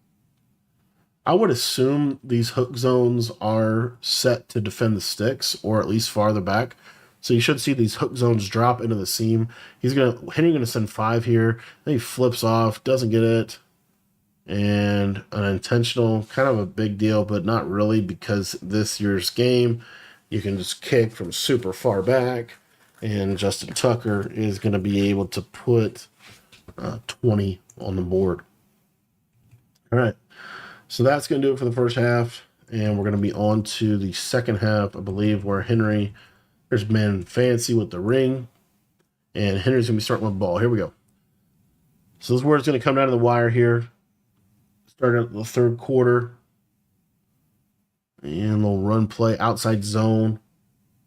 I would assume these hook zones are set to defend the sticks or at least farther back. So you should see these hook zones drop into the seam. Henry gonna send 5 here. Then he flips off, doesn't get it, and an intentional, kind of a big deal, but not really because this year's game, you can just kick from super far back, and Justin Tucker is going to be able to put 20 on the board. All right, so that's going to do it for the first half, and we're going to be on to the second half, I believe, where there's Man Fancy with the ring, and Henry's going to be starting with the ball. Here we go. So this is where it's going to come down to the wire here. Start out the third quarter. And they'll run play outside zone.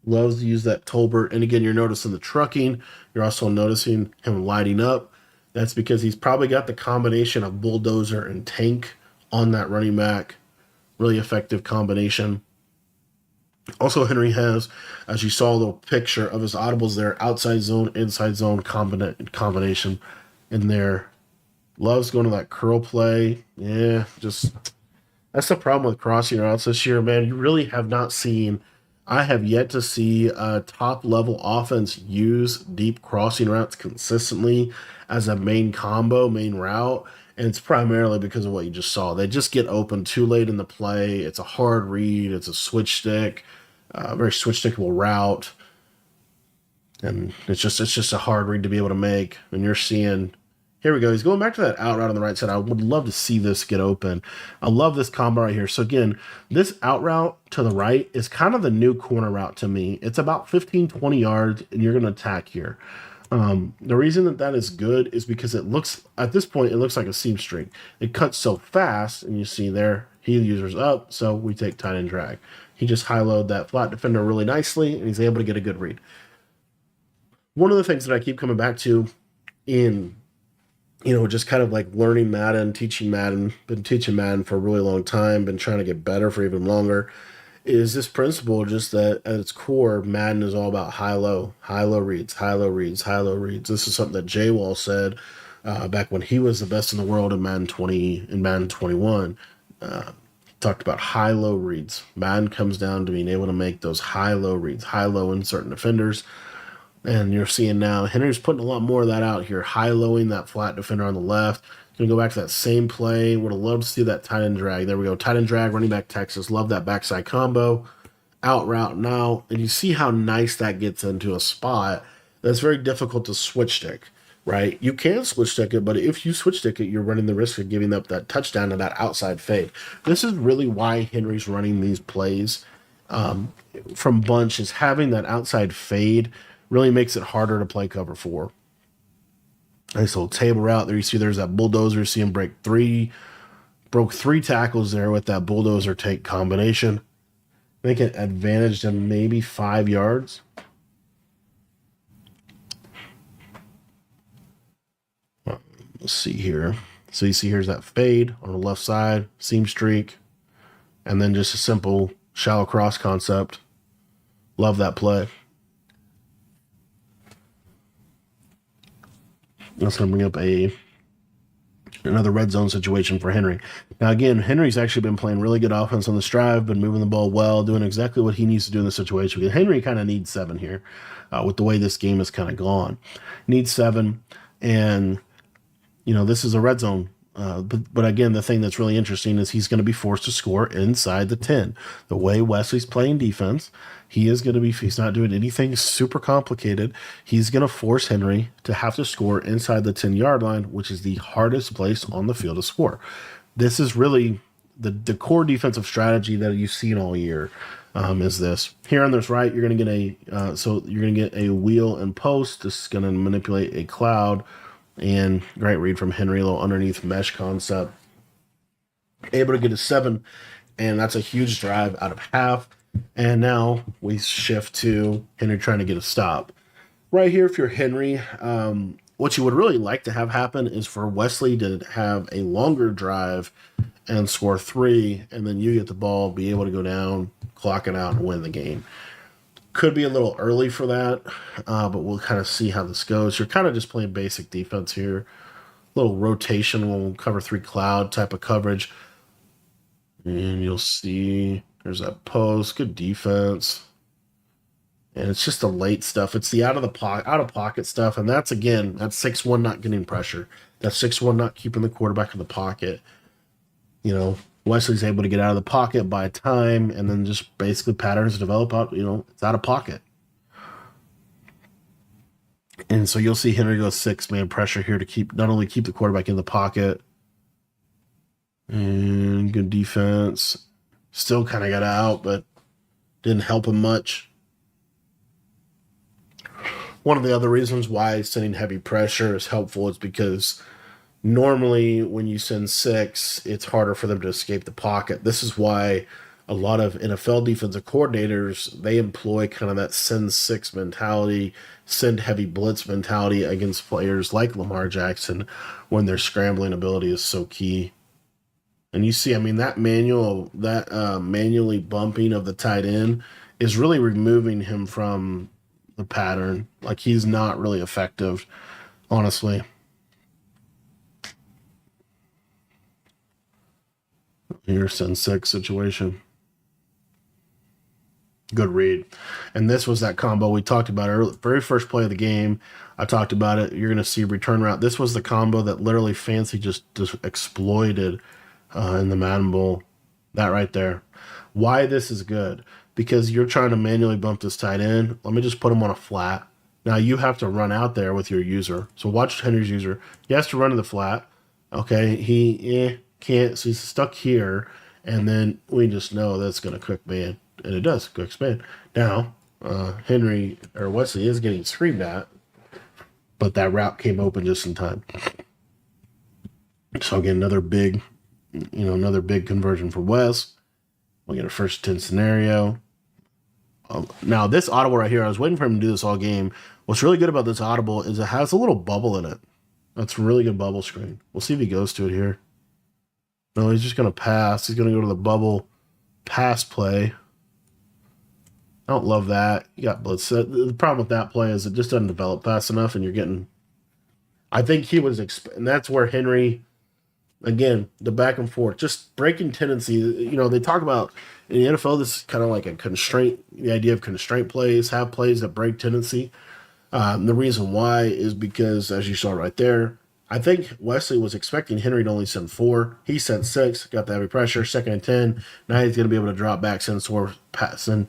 Loves to use that Tolbert. And again, you're noticing the trucking. You're also noticing him lighting up. That's because he's probably got the combination of bulldozer and tank on that running back. Really effective combination. Also, Henry has, as you saw, the picture of his audibles there, outside zone, inside zone combination in there. Loves going to that curl play. Yeah, just that's the problem with crossing routes this year, man. You really have not seen. I have yet to see a top level offense use deep crossing routes consistently as a main route. And it's primarily because of what you just saw. They just get open too late in the play. It's a hard read. It's a switch stick, very switch stickable route. And it's just a hard read to be able to make. And you're seeing. Here we go. He's going back to that out route on the right side. I would love to see this get open. I love this combo right here. So again, this out route to the right is kind of the new corner route to me. It's about 15, 20 yards, and you're going to attack here. The reason that is good is because at this point, it looks like a seam streak. It cuts so fast, and you see there, heel user's up, so we take tight end drag. He just high-load that flat defender really nicely, and he's able to get a good read. One of the things that I keep coming back to in just kind of like learning Madden, been teaching Madden for a really long time, been trying to get better for even longer, is this principle just that at its core, Madden is all about high-low reads, high-low reads, high-low reads. This is something that Jay Wall said back when he was the best in the world in Madden 20 and Madden 21. Talked about high-low reads. Madden comes down to being able to make those high-low reads, high-low in certain defenders. And you're seeing now Henry's putting a lot more of that out here, high-lowing that flat defender on the left. Going to go back to that same play. Would have loved to see that tight end drag. There we go. Tight end drag, running back Texas. Love that backside combo. Out route now. And you see how nice that gets into a spot that's very difficult to switch stick, right? You can switch stick it, but if you switch stick it, you're running the risk of giving up that touchdown to that outside fade. This is really why Henry's running these plays from bunch, is having that outside fade really makes it harder to play cover 4. Nice little table route there. You see there's that bulldozer. See him broke 3 tackles there with that bulldozer take combination. Make it advantage to maybe 5 yards. Let's see here. So you see here's that fade on the left side, seam streak, and then just a simple shallow cross concept. Love that play. That's going to bring up another red zone situation for Henry. Now, again, Henry's actually been playing really good offense on this drive, been moving the ball well, doing exactly what he needs to do in this situation. Because Henry kind of needs 7 here with the way this game has kind of gone. Needs 7, and, this is a red zone. But again, the thing that's really interesting is he's going to be forced to score inside the 10. The way Wesley's playing defense, he's not doing anything super complicated. He's going to force Henry to have to score inside the 10-yard line, which is the hardest place on the field to score. This is really the core defensive strategy that you've seen all year. Is this here on this right? You're going to get a wheel and post. This is going to manipulate a cloud. And great read from Henry, a little underneath mesh concept. Able to get a 7, and that's a huge drive out of half. And now we shift to Henry trying to get a stop. Right here, if you're Henry, what you would really like to have happen is for Wesley to have a longer drive and score 3, and then you get the ball, be able to go down, clock it out, and win the game. Could be a little early for that, but we'll kind of see how this goes. You're kind of just playing basic defense here. A little rotational cover 3 cloud type of coverage. And you'll see there's that post, good defense. And it's just the late stuff. It's the out of pocket stuff. And that's again, that's 6-1 not getting pressure. That's 6-1 not keeping the quarterback in the pocket. You know, Wesley's able to get out of the pocket, buy time, and then just basically patterns develop out, it's out of pocket. And so you'll see Henry go 6-man pressure here to keep not only keep the quarterback in the pocket, and good defense. Still kind of got out, but didn't help him much. One of the other reasons why sending heavy pressure is helpful is because normally when you send 6, it's harder for them to escape the pocket. This is why a lot of NFL defensive coordinators, they employ kind of that send 6 mentality, send heavy blitz mentality against players like Lamar Jackson when their scrambling ability is so key. And you see, I mean, that manually bumping of the tight end is really removing him from the pattern. Like, he's not really effective, honestly. Here's send 6 situation. Good read. And this was that combo we talked about earlier. Very first play of the game, I talked about it. You're going to see return route. This was the combo that literally Fancy just exploited in the Madden Bowl. That right there. Why this is good? Because you're trying to manually bump this tight end. Let me just put him on a flat. Now you have to run out there with your user. So watch Henry's user. He has to run to the flat. Okay, he can't. So he's stuck here. And then we just know that's going to quick man. And it does, quick man. Now, Henry or Wesley is getting screamed at. But that route came open just in time. So again, another big conversion for Wes. We'll get a first 10 scenario. Now, this audible right here, I was waiting for him to do this all game. What's really good about this audible is it has a little bubble in it. That's a really good bubble screen. We'll see if he goes to it here. No, he's just going to pass. He's going to go to the bubble pass play. I don't love that. You got blitz. The problem with that play is it just doesn't develop fast enough, and you're getting... I think he was... and that's where Henry... Again, the back and forth, just breaking tendency. They talk about in the NFL, this is kind of like a constraint, the idea of constraint plays, have plays that break tendency. The reason why is because, as you saw right there, I think Wesley was expecting Henry to only send 4. He sent 6, got the heavy pressure, 2nd and 10. Now he's going to be able to drop back, send 4, pass, and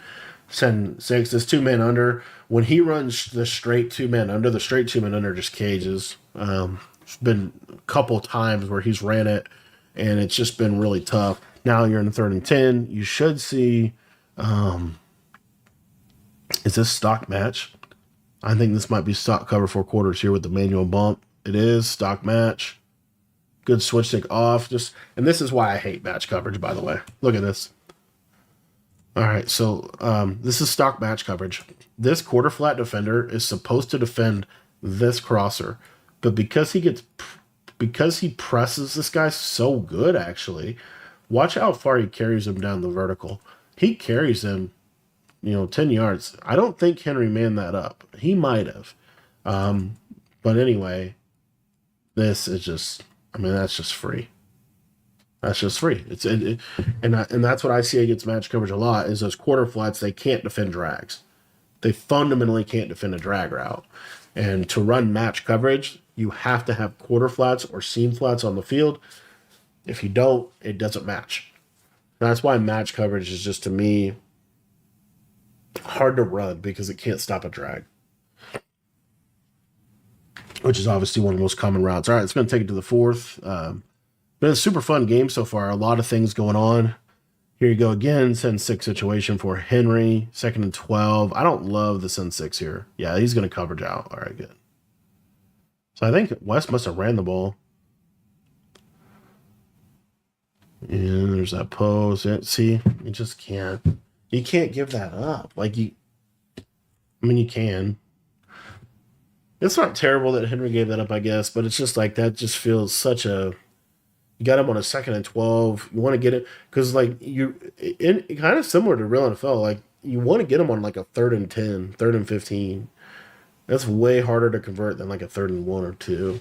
send 6. This 2-man under, when he runs the straight 2-man under, the straight 2-man under just cages. Been a couple times where he's ran it and it's just been really tough. Now you're in the 3rd and 10. You should see is this stock match? I think this might be stock cover 4 quarters here with the manual bump. It is stock match. Good switch stick off. And this is why I hate match coverage, by the way. Look at this. All right, so this is stock match coverage. This quarter flat defender is supposed to defend this crosser. But because he presses this guy so good, actually, watch how far he carries him down the vertical. He carries him, 10 yards. I don't think Henry manned that up. He might have. But anyway, this is just, that's just free. That's just free. And that's what I see against match coverage a lot is those quarter flats, they can't defend drags. They fundamentally can't defend a drag route. And to run match coverage, you have to have quarter flats or seam flats on the field. If you don't, it doesn't match. And that's why match coverage is just, to me, hard to run because it can't stop a drag. Which is obviously one of the most common routes. All right, it's going to take it to the 4th. Been a super fun game so far. A lot of things going on. Here you go again. Send 6 situation for Henry. 2nd and 12. I don't love the send 6 here. Yeah, he's going to coverage out. All right, good. So I think West must have ran the ball. And there's that pose. See, you just can't. You can't give that up. You can. It's not terrible that Henry gave that up, I guess, but it's just like that just feels such a... You got him on a 2nd and 12. You want to get it because, kind of similar to real NFL. You want to get him on a 3rd and 10, 3rd and 15. That's way harder to convert than a 3rd and 1 or 2.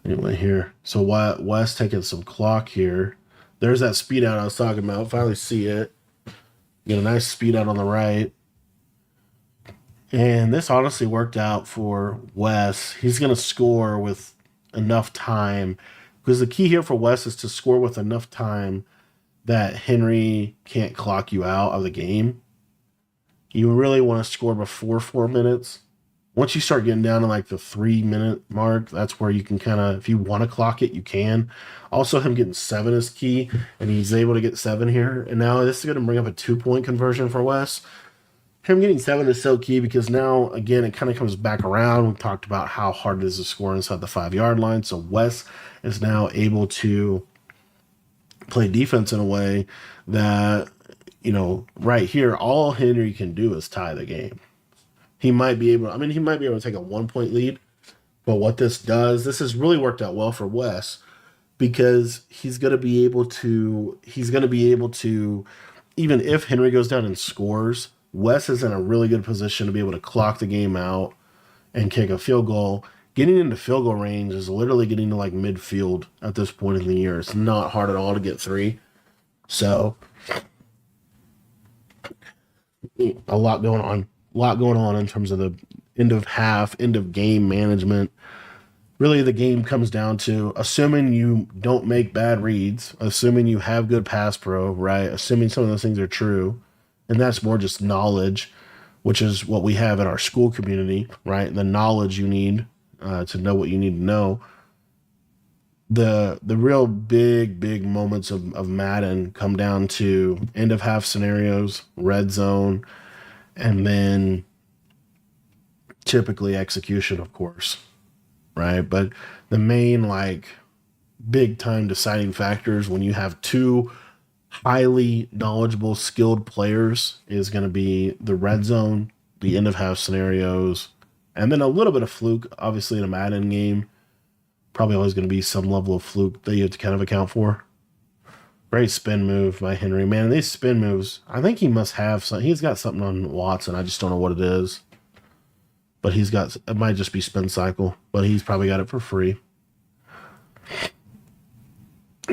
Anyway, here. So West taking some clock here. There's that speed out I was talking about. Finally see it. Get a nice speed out on the right. And this honestly worked out for Wes. He's going to score with enough time because the key here for Wes is to score with enough time that Henry can't clock you out of the game. You really want to score before 4 minutes. Once you start getting down to like the 3 minute mark, that's where you can kind of, if you want to clock it, you can. Also, him getting seven is key, and he's able to get seven here. And now this is going to bring up a 2 point conversion for Wes. Him getting seven is so key because now, again, it kind of comes back around. We talked about how hard it is to score inside the 5 yard line. So Wes is now able to play defense in a way that, right here, all Henry can do is tie the game. He might be able, he might be able to take a 1 point lead. But what this does, this has really worked out well for Wes because he's going to be able to, even if Henry goes down and scores, Wes is in a really good position to be able to clock the game out and kick a field goal. Getting into field goal range is literally getting to like midfield at this point in the year. It's not hard at all to get three. So a lot going on. A lot going on in terms of the end of half, end of game management. Really, the game comes down to assuming you don't make bad reads, assuming you have good pass pro, right? Assuming some of those things are true. And that's more just knowledge, which is what we have in our school community, right? The knowledge you need to know what you need to know. The real big moments of Madden come down to end of half scenarios, red zone, and then typically execution, of course, right? But the main big time deciding factors when you have two highly knowledgeable, skilled players is going to be the red zone, the end of half scenarios, and then a little bit of fluke, obviously in a Madden game. Probably always going to be some level of fluke that you have to kind of account for. Great spin move by Henry. Man, these spin moves, I think he must have some. He's got something on Watson. I just don't know what it is. But it might just be spin cycle, but he's probably got it for free.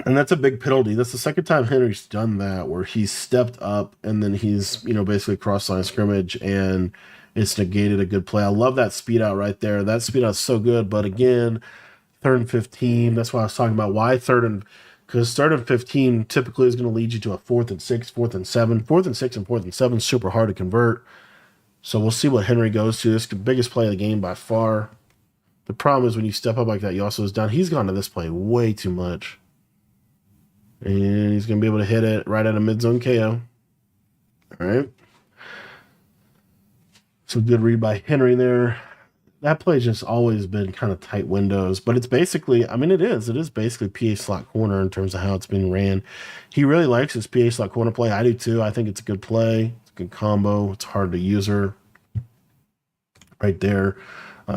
And that's a big penalty. That's the second time Henry's done that, where he's stepped up and then he's, basically cross line scrimmage and it's negated a good play. I love that speed out right there. That speed out's so good. But again, 3rd and 15. That's why I was talking about why because 3rd and 15 typically is going to lead you to a 4th and 6, 4th and 7. 4th and 6 and 4th and 7 super hard to convert. So we'll see what Henry goes to. This is the biggest play of the game by far. The problem is when you step up like that, you also is down. He's gone to this play way too much. And he's going to be able to hit it right at a mid-zone KO. All right. So good read by Henry there. That play's just always been kind of tight windows, but it's basically, it is basically PA slot corner in terms of how it's being ran. He really likes his PA slot corner play. I do too. I think it's a good play. It's a good combo. It's hard to use her right there.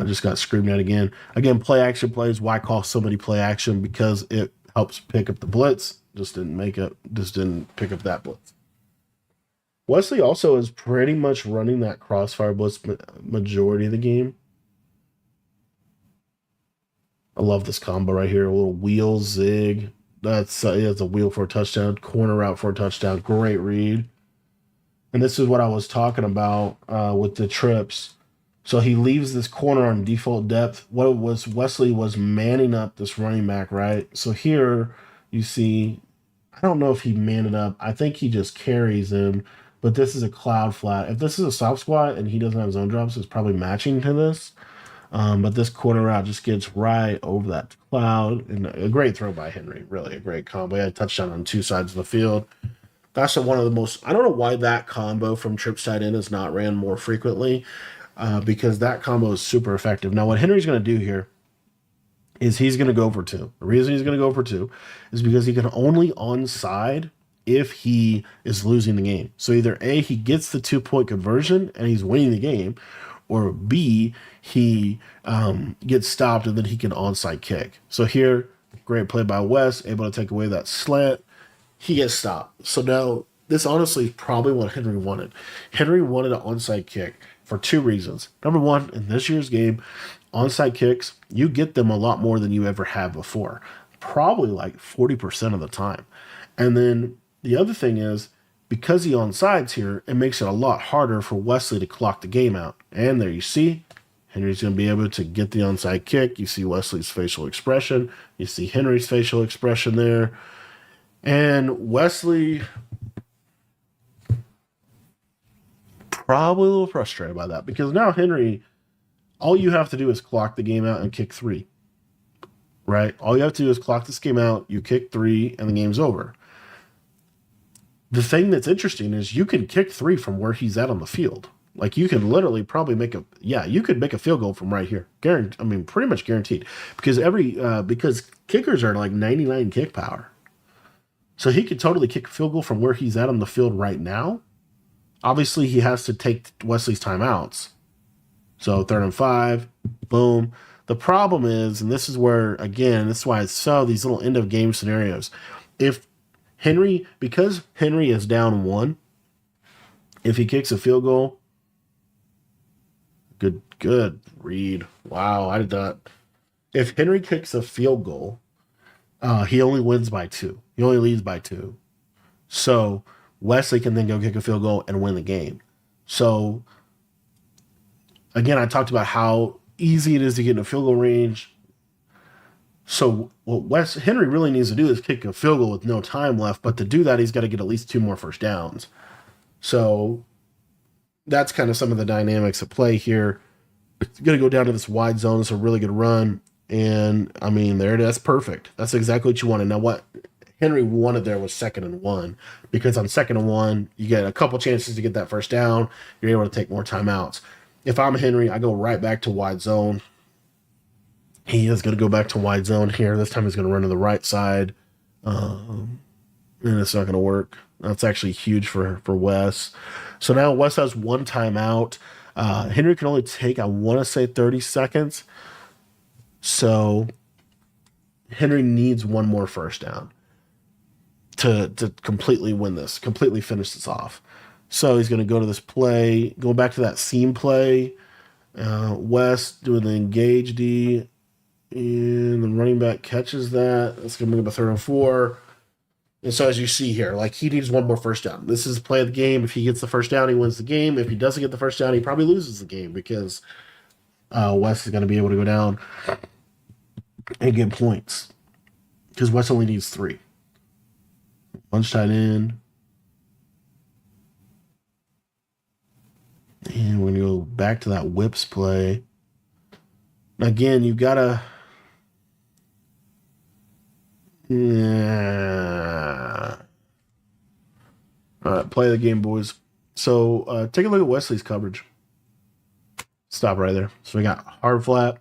Just got screamed at again. Again, play action plays. Why call somebody play action? Because it helps pick up the blitz. Just didn't pick up that blitz. Wesley also is pretty much running that crossfire blitz majority of the game. I love this combo right here. A little wheel zig. That's a wheel for a touchdown. Corner route for a touchdown. Great read. And this is what I was talking about with the trips. So he leaves this corner on default depth. Wesley was manning up this running back, right? So here you see, I don't know if he manned it up. I think he just carries him. But this is a cloud flat. If this is a soft squat and he doesn't have zone drops, it's probably matching to this. But this corner route just gets right over that cloud. And a great throw by Henry. Really a great combo. He had a touchdown on two sides of the field. That's one of the most... I don't know why that combo from trips tight end is not ran more frequently. Because that combo is super effective. Now, what Henry's going to do here is he's going to go for two. The reason he's going to go for two is because he can only onside if he is losing the game. So either A, he gets the 2-point conversion and he's winning the game, or B, he gets stopped and then he can onside kick. So here, great play by Wes, able to take away that slant. He gets stopped. So now, this honestly is probably what Henry wanted. Henry wanted an onside kick for two reasons. Number one, in this year's game, onside kicks, you get them a lot more than you ever have before, probably like 40% of the time. And then the other thing is, because he onsides here, it makes it a lot harder for Wesley to clock the game out. And there you see, Henry's going to be able to get the onside kick. You see Wesley's facial expression. You see Henry's facial expression there. And Wesley probably a little frustrated by that, because now Henry, all you have to do is clock the game out and kick 3. Right? All you have to do is clock this game out, you kick 3, and the game's over. The thing that's interesting is you can kick 3 from where he's at on the field. Like, you can literally probably you could make a field goal from right here. Pretty much guaranteed. Because because kickers are like 99 kick power. So he could totally kick a field goal from where he's at on the field right now. Obviously, he has to take Wesley's timeouts. So 3rd and 5, boom. The problem is, and this is where, again, this is why I saw these little end of game scenarios. Because Henry is down 1, if he kicks a field goal, good read. Wow, I did not. If Henry kicks a field goal, he only wins by 2. He only leads by 2. So Wesley can then go kick a field goal and win the game. So again, I talked about how easy it is to get in a field goal range. So what Henry really needs to do is kick a field goal with no time left. But to do that, he's got to get at least 2 more first downs. So that's kind of some of the dynamics at play here. It's going to go down to this wide zone. It's a really good run. And, there it is. That's perfect. That's exactly what you wanted. Now, what Henry wanted there was 2nd and 1. Because on 2nd and 1, you get a couple chances to get that first down. You're able to take more timeouts. If I'm Henry, I go right back to wide zone. He is going to go back to wide zone here. This time he's going to run to the right side. And it's not going to work. That's actually huge for Wes. So now Wes has 1 timeout. Henry can only take, I want to say, 30 seconds. So Henry needs 1 more first down to completely win this, completely finish this off. So he's going to go to this play, go back to that seam play. Wes doing the engage D, and the running back catches that. That's going to bring up a 3rd and 4. And so as you see here, like, he needs 1 more first down. This is play of the game. If he gets the first down, he wins the game. If he doesn't get the first down, he probably loses the game, because Wes is going to be able to go down and get points, because Wes only needs 3. Bunch tight end. And we're going to go back to that whips play. Again, you got to... Yeah. All right, play the game, boys. So take a look at Wesley's coverage. Stop right there. So we got hard flat.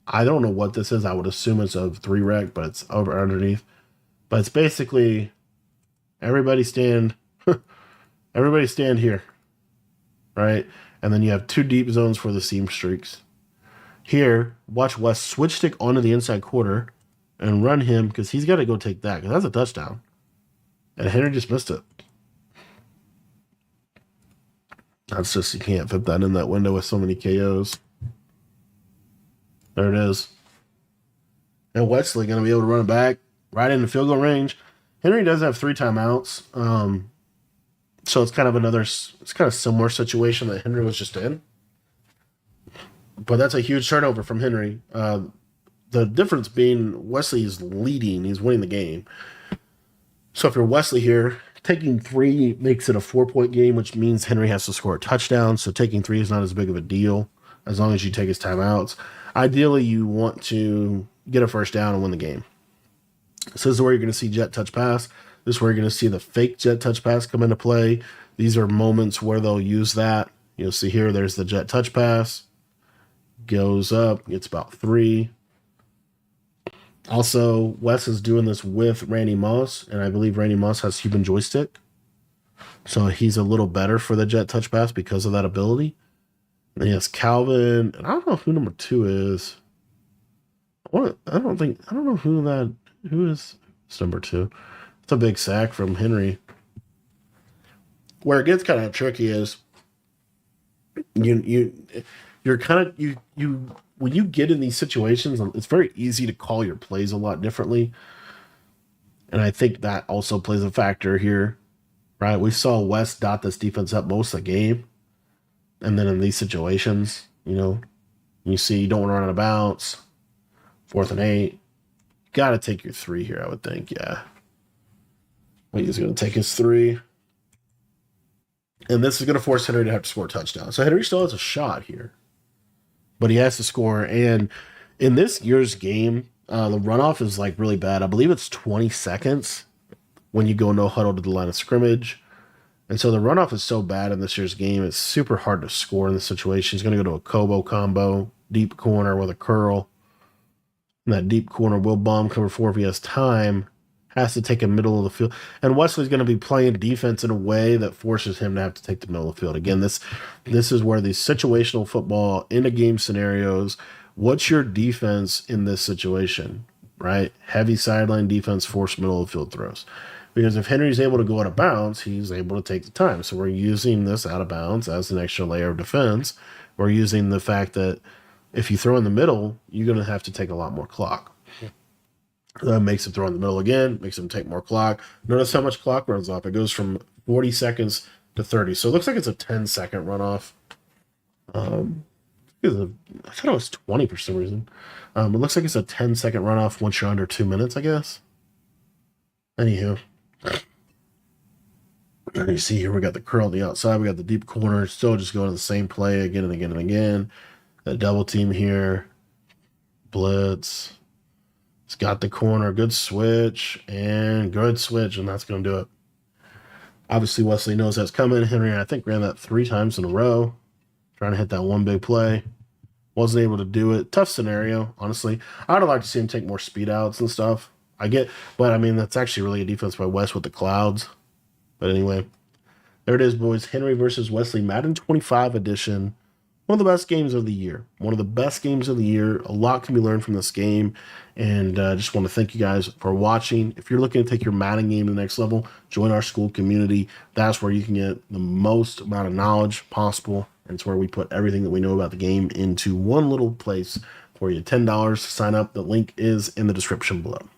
I don't know what this is. I would assume it's a 3-rec, but it's over underneath. But it's basically everybody stand here, right? And then you have 2 deep zones for the seam streaks. Here, watch Wes switch stick onto the inside quarter and run him, because he's got to go take that, because that's a touchdown. And Henry just missed it. That's just, you can't fit that in that window with so many KOs. There it is. And Wesley going to be able to run it back right into field goal range. Henry does have 3 timeouts. So it's kind of similar situation that Henry was just in. But that's a huge turnover from Henry. The difference being Wesley is leading. He's winning the game. So if you're Wesley here, taking 3 makes it a 4-point game, which means Henry has to score a touchdown. So taking 3 is not as big of a deal as long as you take his timeouts. Ideally, you want to get a first down and win the game. So this is where you're going to see jet touch pass. This is where you're going to see the fake jet touch pass come into play. These are moments where they'll use that. You'll see here, there's the jet touch pass. Goes up, gets about 3. Also, Wes is doing this with Randy Moss, and I believe Randy Moss has human joystick. So he's a little better for the jet touch pass because of that ability. And he has Calvin, and I don't know who number 2 is. I don't know who is number 2. It's a big sack from Henry. Where it gets kind of tricky is you're kind of you when you get in these situations, it's very easy to call your plays a lot differently, and I think that also plays a factor here, right? We saw West dot this defense up most of the game, and then in these situations, you see you don't want to run out of bounds, 4th and 8. Got to take your 3 here, I would think. Yeah, he's going to take his 3. And this is going to force Henry to have to score a touchdown. So Henry still has a shot here, but he has to score. And in this year's game, the runoff is like really bad. I believe it's 20 seconds when you go no huddle to the line of scrimmage. And so the runoff is so bad in this year's game, it's super hard to score in this situation. He's going to go to a Kobo combo, deep corner with a curl. And that deep corner will bomb cover 4 if he has time. Has to take a middle of the field. And Wesley's going to be playing defense in a way that forces him to have to take the middle of the field. Again, this is where these situational football in a game scenarios, what's your defense in this situation, right? Heavy sideline defense, force middle of the field throws. Because if Henry's able to go out of bounds, he's able to take the time. So we're using this out of bounds as an extra layer of defense. We're using the fact that if you throw in the middle, you're going to have to take a lot more clock. That makes him throw in the middle again, makes him take more clock. Notice how much clock runs off. It goes from 40 seconds to 30. So it looks like it's a 10-second runoff. I thought it was 20 for some reason. It looks like it's a 10-second runoff once you're under 2 minutes, I guess. Anywho. And you see here we got the curl on the outside. We got the deep corner. Still just going to the same play again and again and again. That double team here. Blitz. It's got the corner, good switch, and that's going to do it. Obviously, Wesley knows that's coming. Henry, I think, ran that 3 times in a row, trying to hit that one big play. Wasn't able to do it. Tough scenario, honestly. I would like to see him take more speed outs and stuff. But I mean, that's actually really a defense by West with the clouds. But anyway, there it is, boys. Henry versus Wesley, Madden 25 edition. One of the best games of the year. One of the best games of the year. A lot can be learned from this game. And I just want to thank you guys for watching. If you're looking to take your Madden game to the next level, join our school community. That's where you can get the most amount of knowledge possible. And it's where we put everything that we know about the game into one little place for you. $10 to sign up. The link is in the description below.